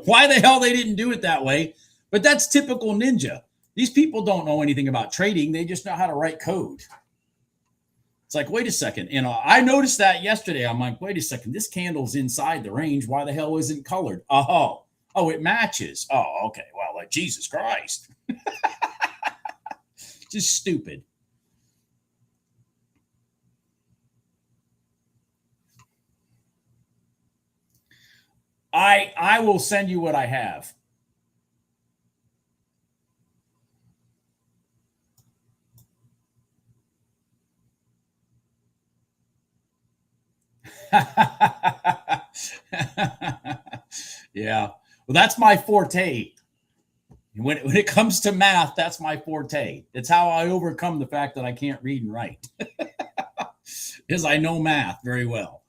Why the hell they didn't do it that way? But that's typical ninja. These people don't know anything about trading. They just know how to write code. It's like, wait a second. I noticed that yesterday. I'm like, wait a second. This candle's inside the range. Why the hell isn't colored? Oh, it matches. Oh, okay. Well, like Jesus Christ. Just stupid. I will send you what I have. Yeah. Well, that's my forte. When it comes to math, that's my forte. It's how I overcome the fact that I can't read and write. Because I know math very well.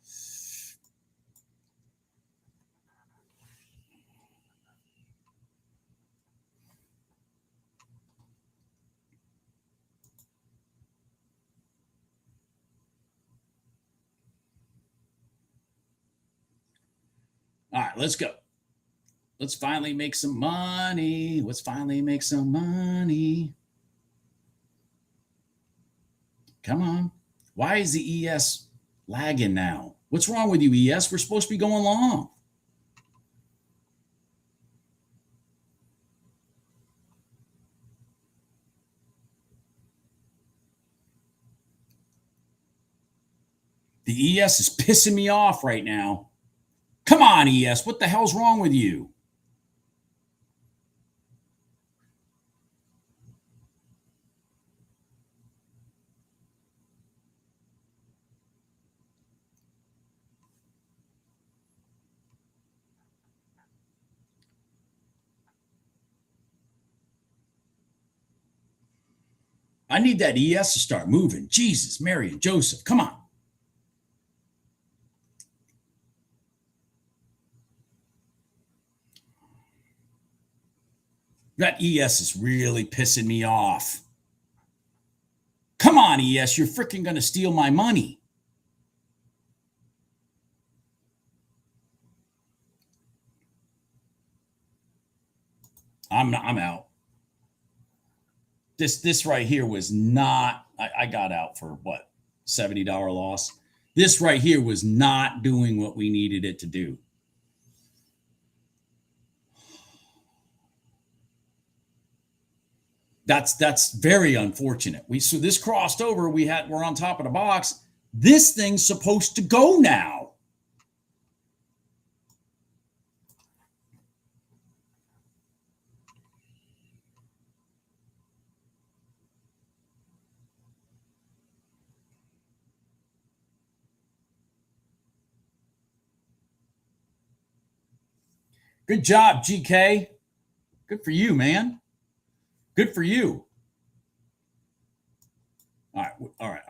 All right, let's go. Let's finally make some money. Let's finally make some money. Come on. Why is the ES lagging now? What's wrong with you, ES? We're supposed to be going long. The ES is pissing me off right now. Come on, ES. What the hell's wrong with you? I need that ES to start moving. Jesus, Mary, and Joseph. Come on. That ES is really pissing me off. Come on, ES. You're freaking going to steal my money. I'm out. This right here was not. I got out for what, $70 loss. This right here was not doing what we needed it to do. That's very unfortunate. So this crossed over. We're on top of the box. This thing's supposed to go now. Good job, GK. Good for you, man. Good for you. All right.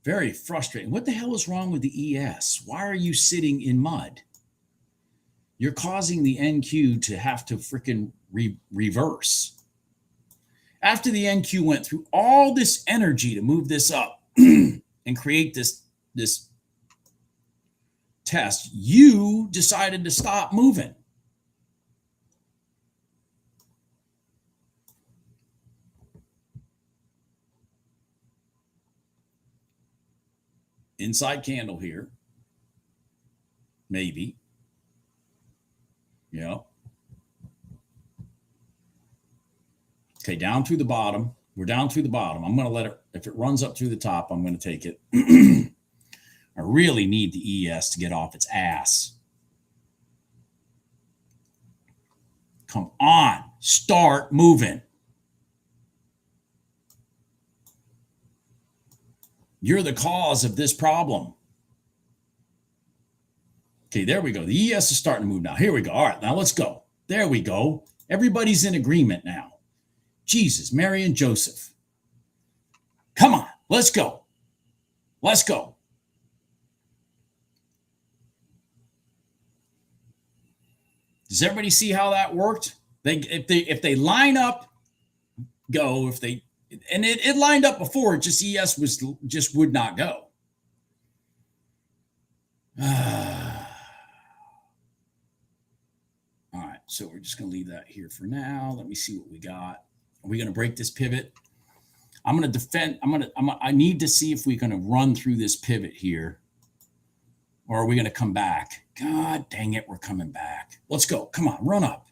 Very frustrating. What the hell is wrong with the ES? Why are you sitting in mud? You're causing the NQ to have to freaking reverse. After the NQ went through all this energy to move this up and create this test, you decided to stop moving. Inside candle here. Maybe. Yeah. Okay, down through the bottom. We're down through the bottom. I'm going to let it, if it runs up through the top, I'm going to take it. I really need the ES to get off its ass. Come on, start moving. You're the cause of this problem. Okay, there we go. The ES is starting to move now. Here we go. All right, now let's go. There we go. Everybody's in agreement now. Jesus, Mary, and Joseph. Come on, let's go. Let's go. Does everybody see how that worked? If they line up, go. If they and it lined up before, just ES would not go. All right, so we're just going to leave that here for now. Let me see what we got. Are we going to break this pivot? I'm going to defend. I need to see if we're going to run through this pivot here. Or are we going to come back? God dang it, we're coming back. Let's go. Come on, run up.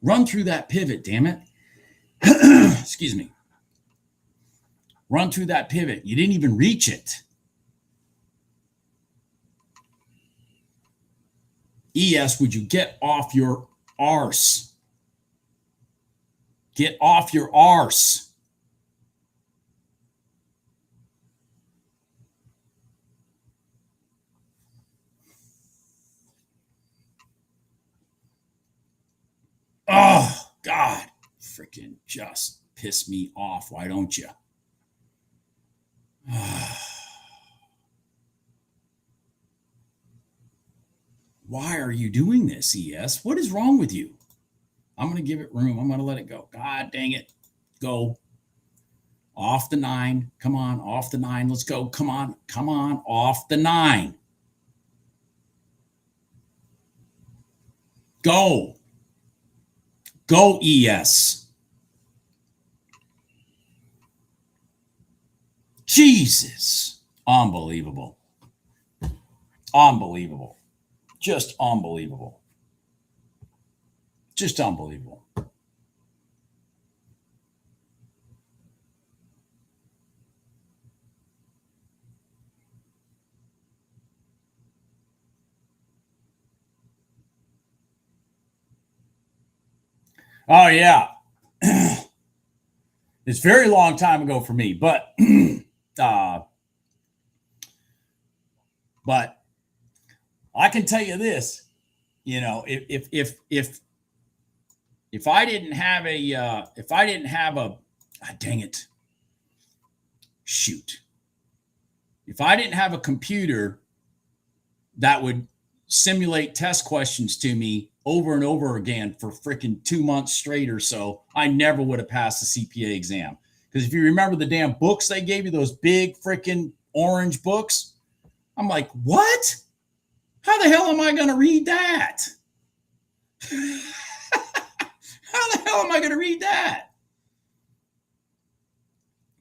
Run through that pivot, damn it. Excuse me. Run through that pivot. You didn't even reach it. ES, would you get off your arse? Get off your arse. Oh, God. Freaking just piss me off. Why don't you? Why are you doing this, ES? What is wrong with you? I'm going to give it room. I'm going to let it go. God dang it. Go. Off the 9. Come on. Off the 9. Let's go. Come on. Come on. Off the 9. Go. Go, ES. Jesus. Unbelievable. Unbelievable. Just unbelievable. Just unbelievable. Oh, yeah. It's a very long time ago for me, but but I can tell you this, you know, if I didn't have a dang it, shoot, if I didn't have a computer that would simulate test questions to me over and over again for freaking 2 months straight or so, I never would have passed the CPA exam. Because if you remember the damn books they gave you, those big freaking orange books, I'm like, what? How the hell am I going to read that? How the hell am I going to read that?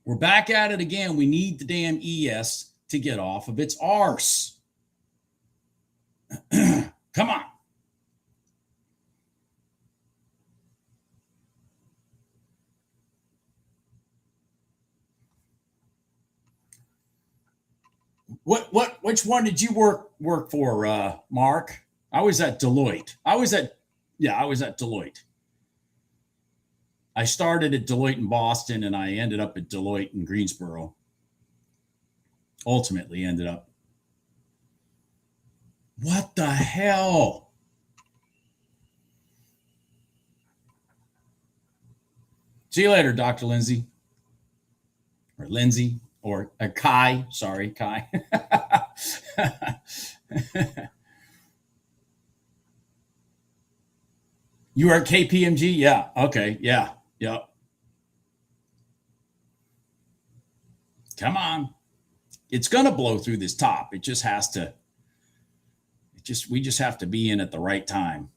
We're back at it again. We need the damn ES to get off of its arse. Come on. Which one did you work for, Mark? I was at Deloitte. I was at Deloitte. I started at Deloitte in Boston and I ended up at Deloitte in Greensboro. Ultimately ended up. What the hell? See you later, Dr. Lindsay. Or Lindsay. Or Kai. Sorry, Kai. You are at KPMG? Yeah. Okay. Yeah. Yep. Come on. It's going to blow through this top. It just has to. We just have to be in at the right time.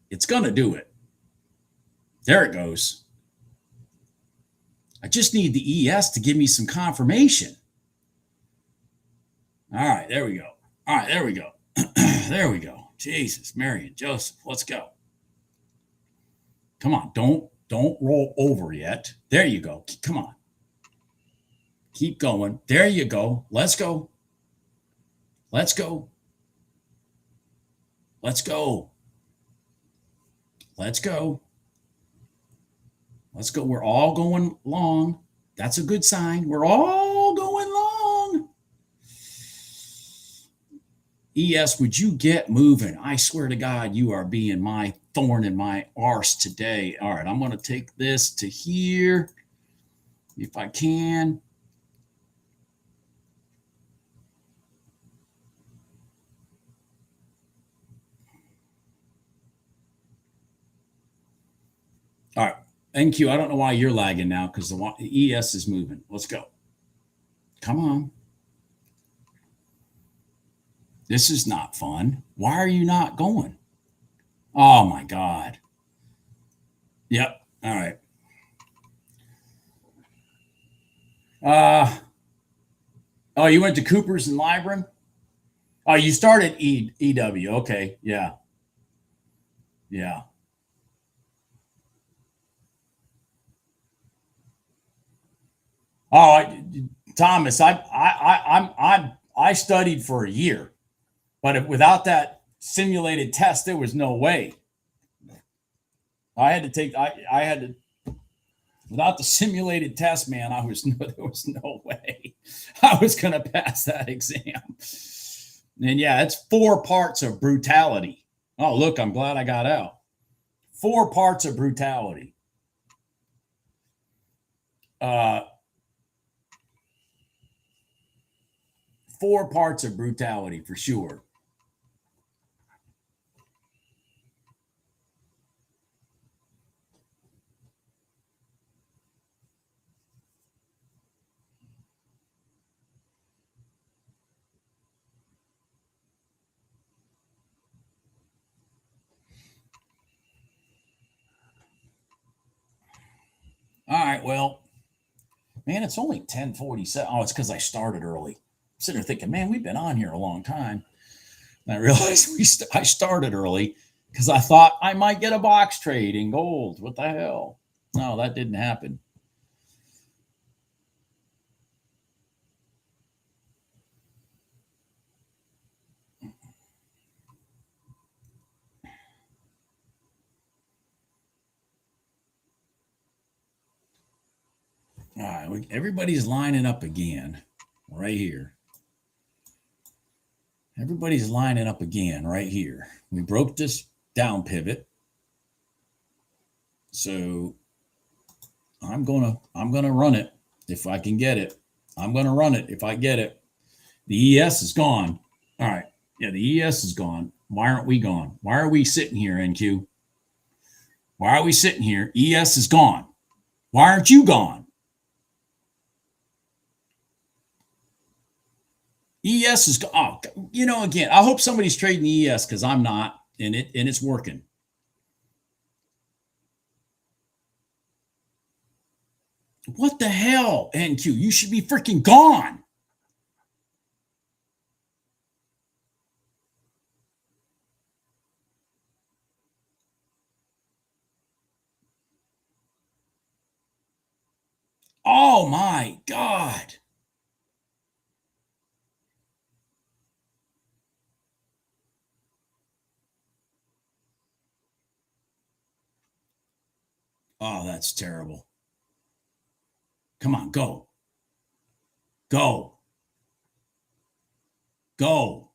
It's going to do it. There it goes. I just need the ES to give me some confirmation. All right, there we go. All right, there we go. There we go. Jesus, Mary and Joseph, let's go. Come on, don't roll over yet. There you go. Come on. Keep going. There you go. Let's go. Let's go. Let's go. Let's go. Let's go. We're all going long. That's a good sign. We're all going long. ES, would you get moving? I swear to God, you are being my thorn in my arse today. All right, I'm going to take this to here if I can. All right. NQ, I don't know why you're lagging now because the ES is moving. Let's go. Come on. This is not fun. Why are you not going? Oh, my God. Yep. All right. Oh, you went to Cooper's and Libron? Oh, you started EW. Okay. Yeah. Yeah. Oh, Thomas, I studied for a year, but without that simulated test, there was no way. I had to take. I had to without the simulated test, man. There was no way I was going to pass that exam. And yeah, it's 4 parts of brutality. Oh, look, I'm glad I got out. 4 parts of brutality. Uh, 4 parts of brutality for sure. All right, well, man, it's only 10:47. Oh, it's because I started early. I'm sitting there thinking, man, we've been on here a long time. And I realized I started early because I thought I might get a box trade in gold. What the hell? No, that didn't happen. All right, everybody's lining up again right here. Everybody's lining up again right here. We broke this down pivot. So I'm gonna run it if I can get it. I'm gonna run it if I get it. The ES is gone. All right. Yeah, the ES is gone. Why aren't we gone? Why are we sitting here, NQ? Why are we sitting here? ES is gone. Why aren't you gone? ES is gone. Oh, again, I hope somebody's trading ES because I'm not, and it's working. What the hell, NQ? You should be freaking gone. Oh my God. Oh, that's terrible. Come on, go. Go. Go.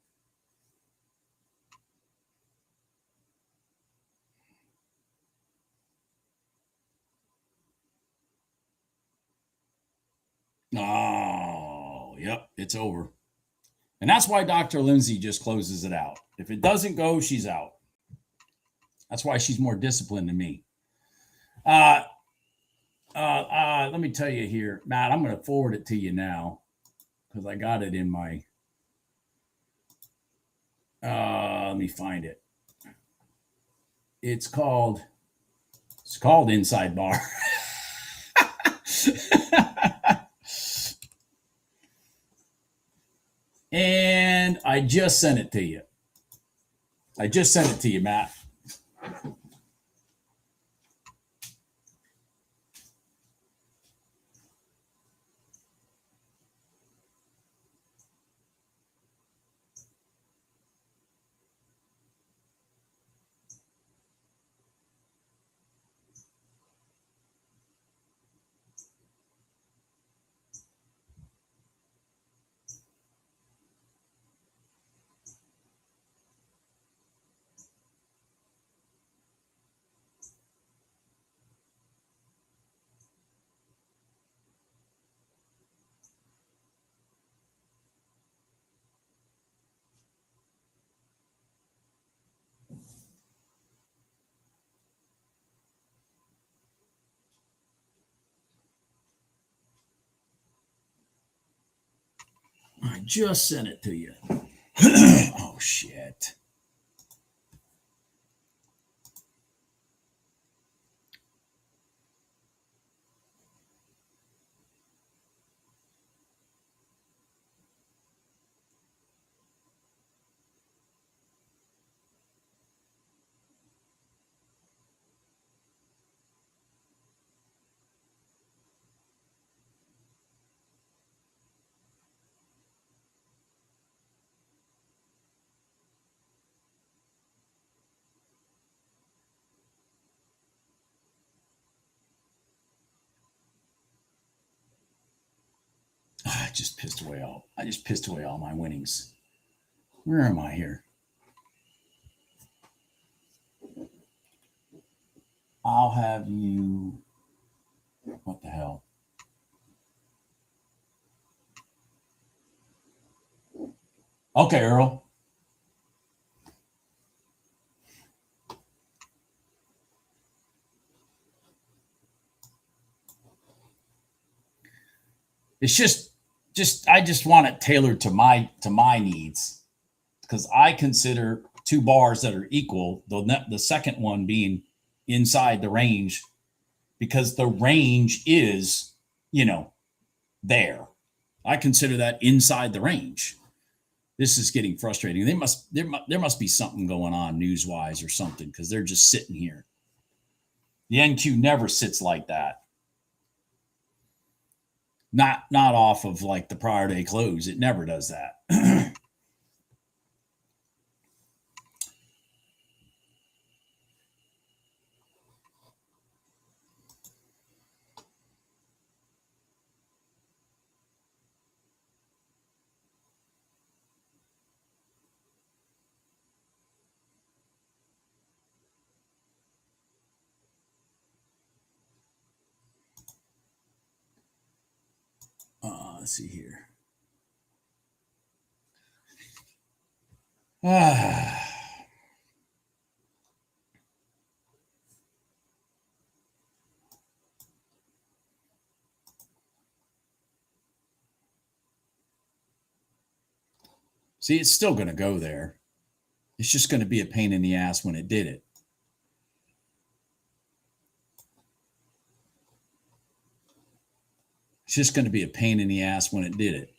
Oh, yep, it's over. And that's why Dr. Lindsay just closes it out. If it doesn't go, she's out. That's why she's more disciplined than me. Let me tell you here, Matt, I'm going to forward it to you now because I got it in my. Let me find it. It's called Inside Bar. And I just sent it to you. Matt. I just sent it to you. Oh, shit. I just pissed away all my winnings. Where am I here? I'll have you. What the hell? Okay, Earl. It's just I just want it tailored to my needs, because I consider two bars that are equal, the second one being inside the range, because the range is, there. I consider that inside the range. This is getting frustrating. There must be something going on news wise or something, because they're just sitting here. The NQ never sits like that. Not off of like the prior day close. It never does that. Let's see here. See, it's still going to go there. It's just going to be a pain in the ass when it did it. It's just going to be a pain in the ass when it did it.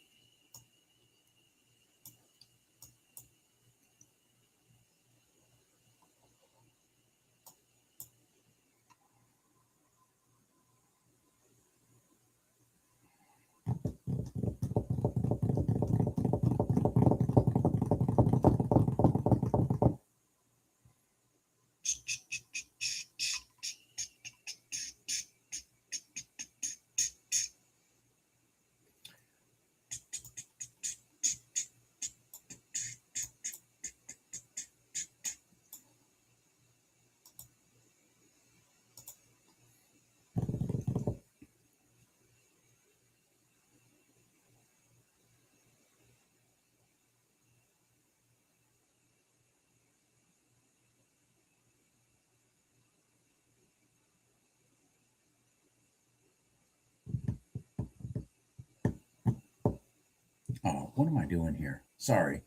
Oh, what am I doing here? Sorry.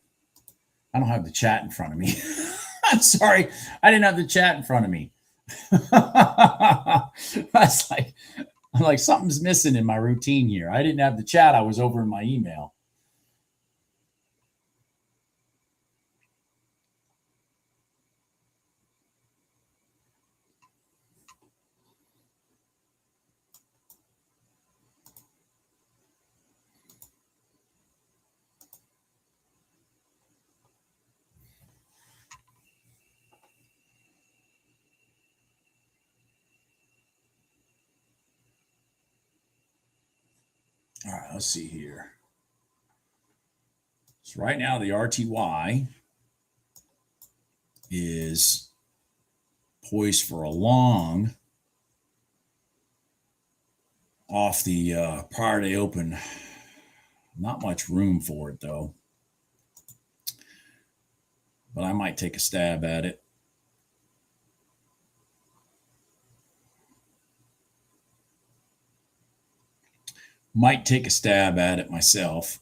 I don't have the chat in front of me. I'm sorry. I didn't have the chat in front of me. That's I'm like, something's missing in my routine here. I didn't have the chat. I was over in my email. All right, let's see here. So right now the RTY is poised for a long off the prior day open. Not much room for it though, but I might take a stab at it. Might take a stab at it myself.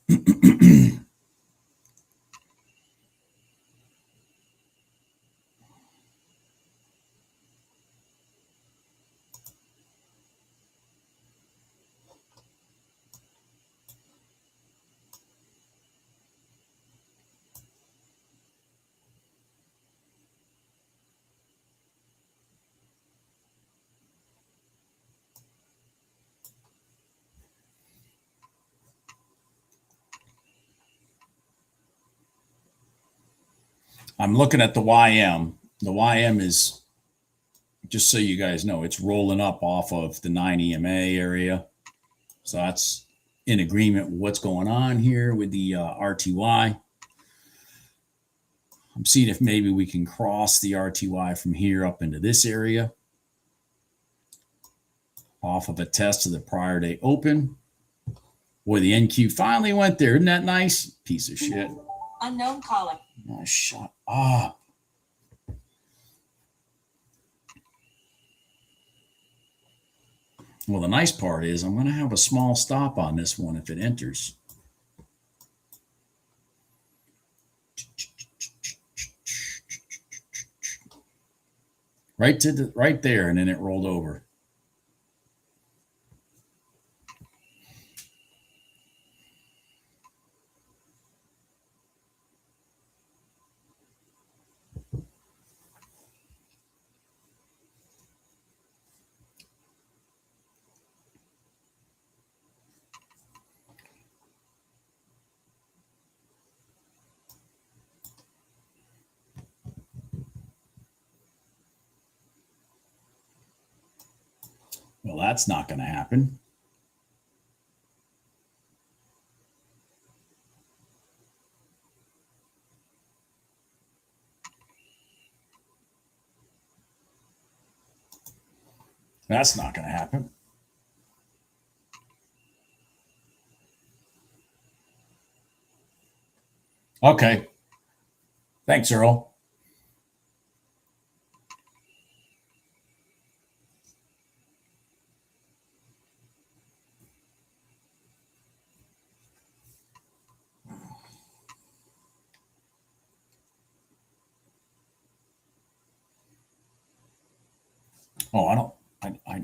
I'm looking at the YM. The YM is, just so you guys know, it's rolling up off of the 9 EMA area. So that's in agreement with what's going on here with the RTY. I'm seeing if maybe we can cross the RTY from here up into this area off of a test of the prior day open. Boy, the NQ finally went there. Isn't that nice? Piece of shit. Unknown caller. Oh, shut up. Well, the nice part is I'm going to have a small stop on this one if it enters. Right there, and then it rolled over. Well, that's not going to happen. That's not going to happen. Okay. Thanks, Earl. Oh,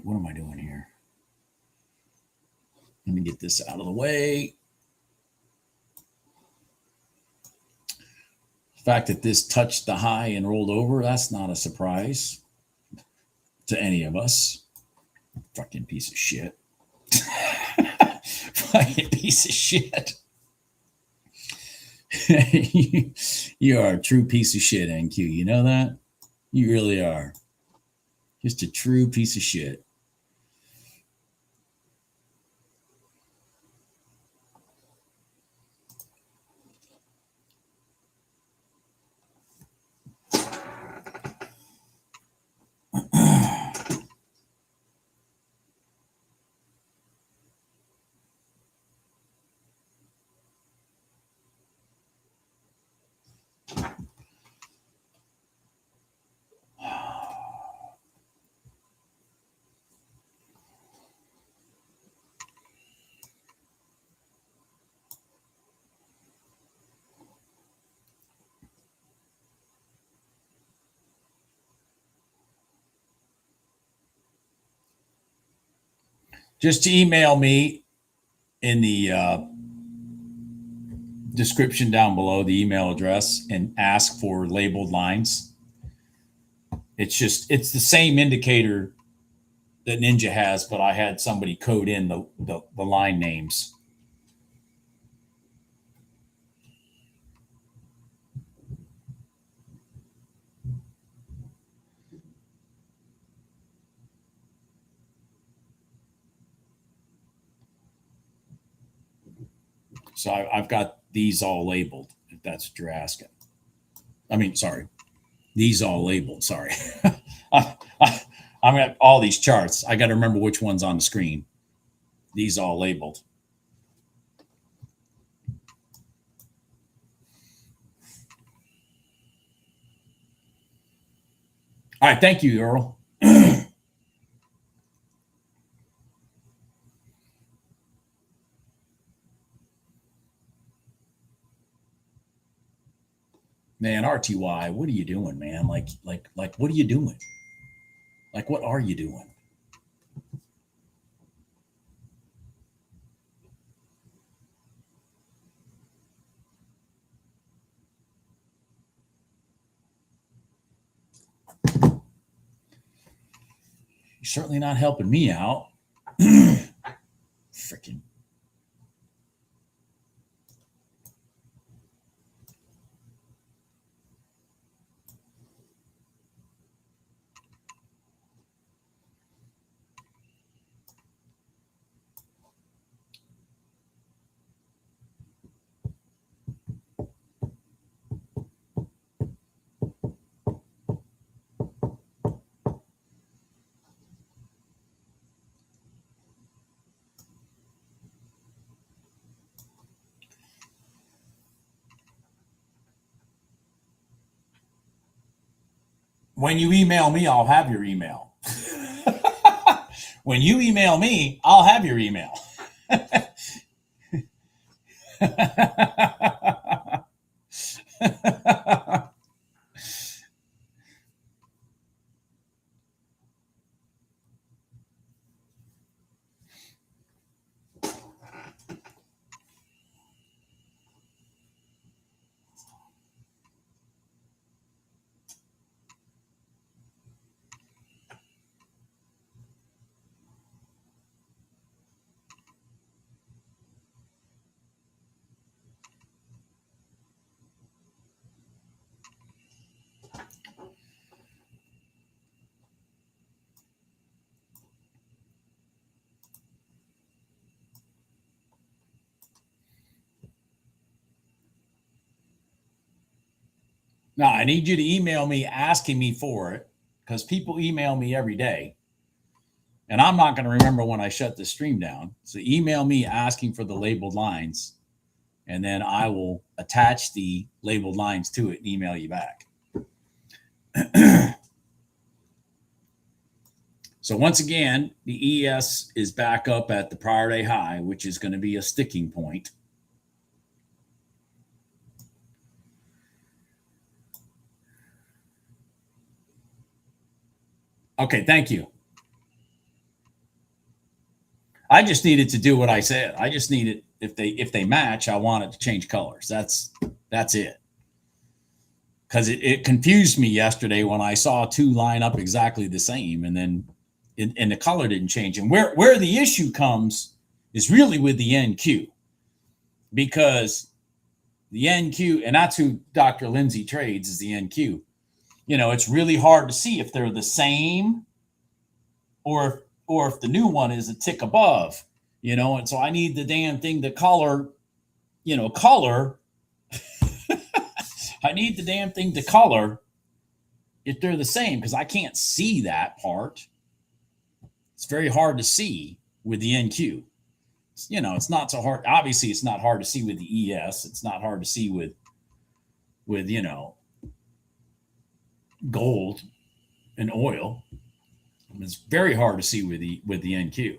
what am I doing here? Let me get this out of the way. The fact that this touched the high and rolled over, that's not a surprise to any of us. Fucking piece of shit. Fucking piece of shit. You are a true piece of shit, NQ. You know that? You really are. Just a true piece of shit. Just email me in the description down below, the email address, and ask for labeled lines. It's the same indicator that Ninja has, but I had somebody code in the line names. So I've got these all labeled, if that's what you're asking. I mean, sorry, these all labeled. Sorry. I'm at all these charts. I got to remember which one's on the screen. These all labeled. All right. Thank you, Earl. Man, RTY, what are you doing, man? Like, what are you doing? Like, what are you doing? You're certainly not helping me out. Freaking. When you email me, I'll have your email. When you email me, I'll have your email. Now, I need you to email me asking me for it because people email me every day. And I'm not going to remember when I shut the stream down. So email me asking for the labeled lines, and then I will attach the labeled lines to it and email you back. So once again, the ES is back up at the prior day high, which is going to be a sticking point. Okay, thank you. I just needed to do what I said. I just needed if they match, I want it to change colors. That's it. Because it confused me yesterday when I saw two line up exactly the same, and then and the color didn't change. And where the issue comes is really with the NQ, because the NQ, and that's who Dr. Lindsay trades, is the NQ. You know, it's really hard to see if they're the same or if the new one is a tick above, you know. And so I need the damn thing to color. I need the damn thing to color if they're the same, because I can't see that part. It's very hard to see with the NQ. You know, it's not so hard. Obviously, it's not hard to see with the ES. It's not hard to see with you know, gold and oil. It's very hard to see with the NQ.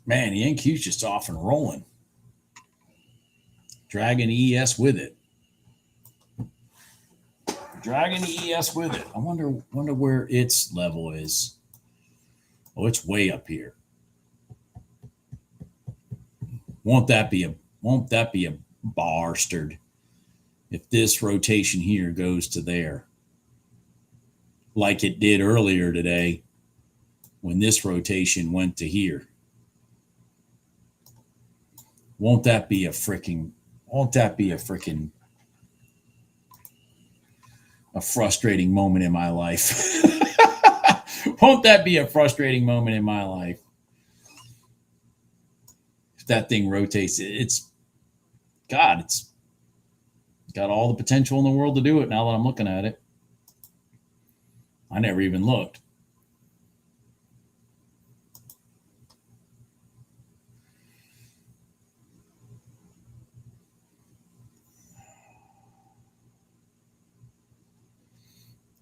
Man, the NQ's just off and rolling. Dragging ES with it. Dragging the ES with it. I wonder where its level is. Oh, it's way up here. Won't that be a bastard if this rotation here goes to there, like it did earlier today when this rotation went to here? Won't that be a freaking a frustrating moment in my life? Won't that be a frustrating moment in my life? If that thing rotates, it's got all the potential in the world to do it now that I'm looking at it. I never even looked.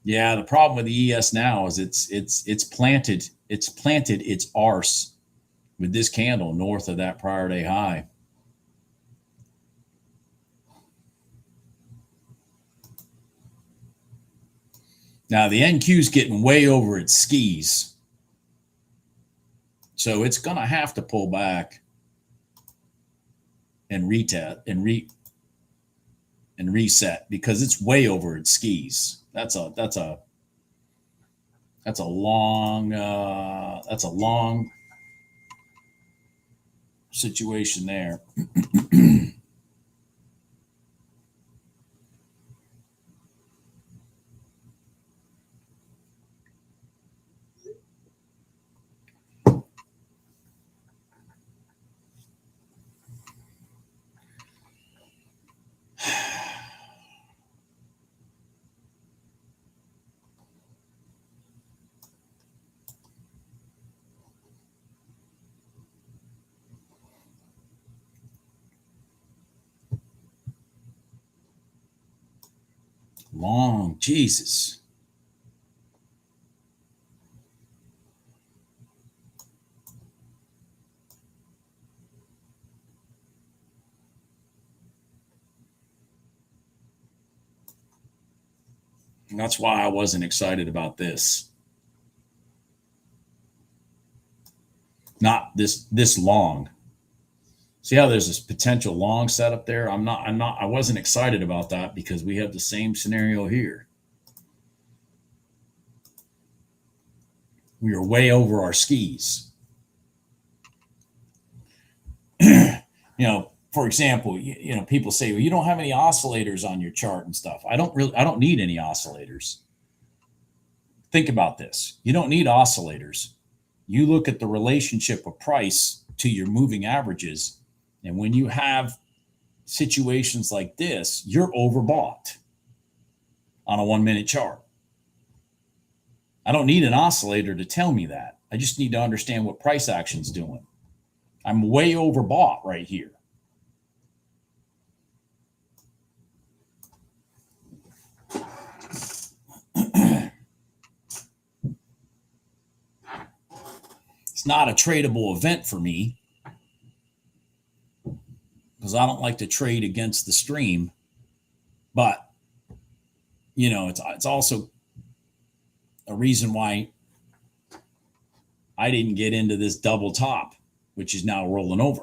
Yeah, the problem with the ES now is it's planted its arse with this candle north of that prior day high. Now the NQ's getting way over its skis. So it's going to have to pull back and retest and reset because it's way over its skis. That's a long situation there. Long, Jesus. And that's why I wasn't excited about this. Not this long. See how there's this potential long setup there? I wasn't excited about that because we have the same scenario here. We are way over our skis. For example, people say, well, you don't have any oscillators on your chart and stuff. I don't need any oscillators. Think about this. You don't need oscillators. You look at the relationship of price to your moving averages. And when you have situations like this, you're overbought on a 1 minute chart. I don't need an oscillator to tell me that. I just need to understand what price action's doing. I'm way overbought right here. It's not a tradable event for me because I don't like to trade against the stream. But, it's also a reason why I didn't get into this double top, which is now rolling over.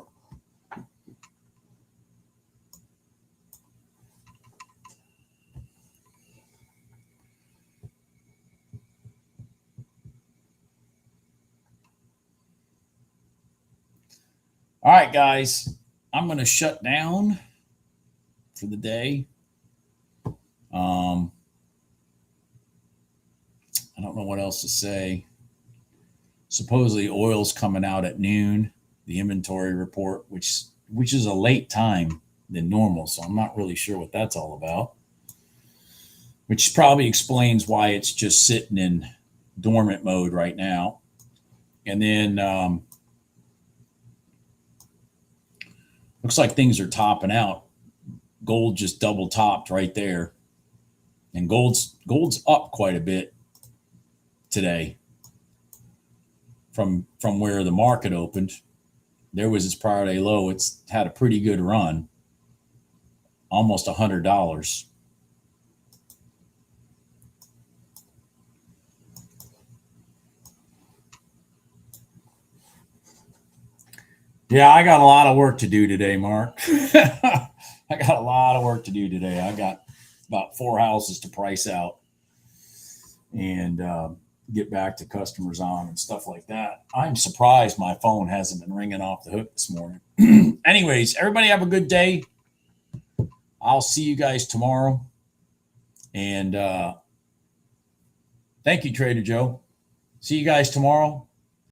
All right, guys, I'm going to shut down for the day. I don't know what else to say. Supposedly oil's coming out at noon, the inventory report, which is a late time than normal. So I'm not really sure what that's all about, which probably explains why it's just sitting in dormant mode right now. And then looks like things are topping out. Gold just double topped right there. And gold's up quite a bit today from where the market opened. There was its prior day low. It's had a pretty good run, almost $100. Yeah, I got a lot of work to do today, Mark. I got a lot of work to do today. I got about 4 houses to price out and get back to customers on and stuff like that. I'm surprised my phone hasn't been ringing off the hook this morning. Anyways, everybody have a good day. I'll see you guys tomorrow. And thank you, Trader Joe. See you guys tomorrow.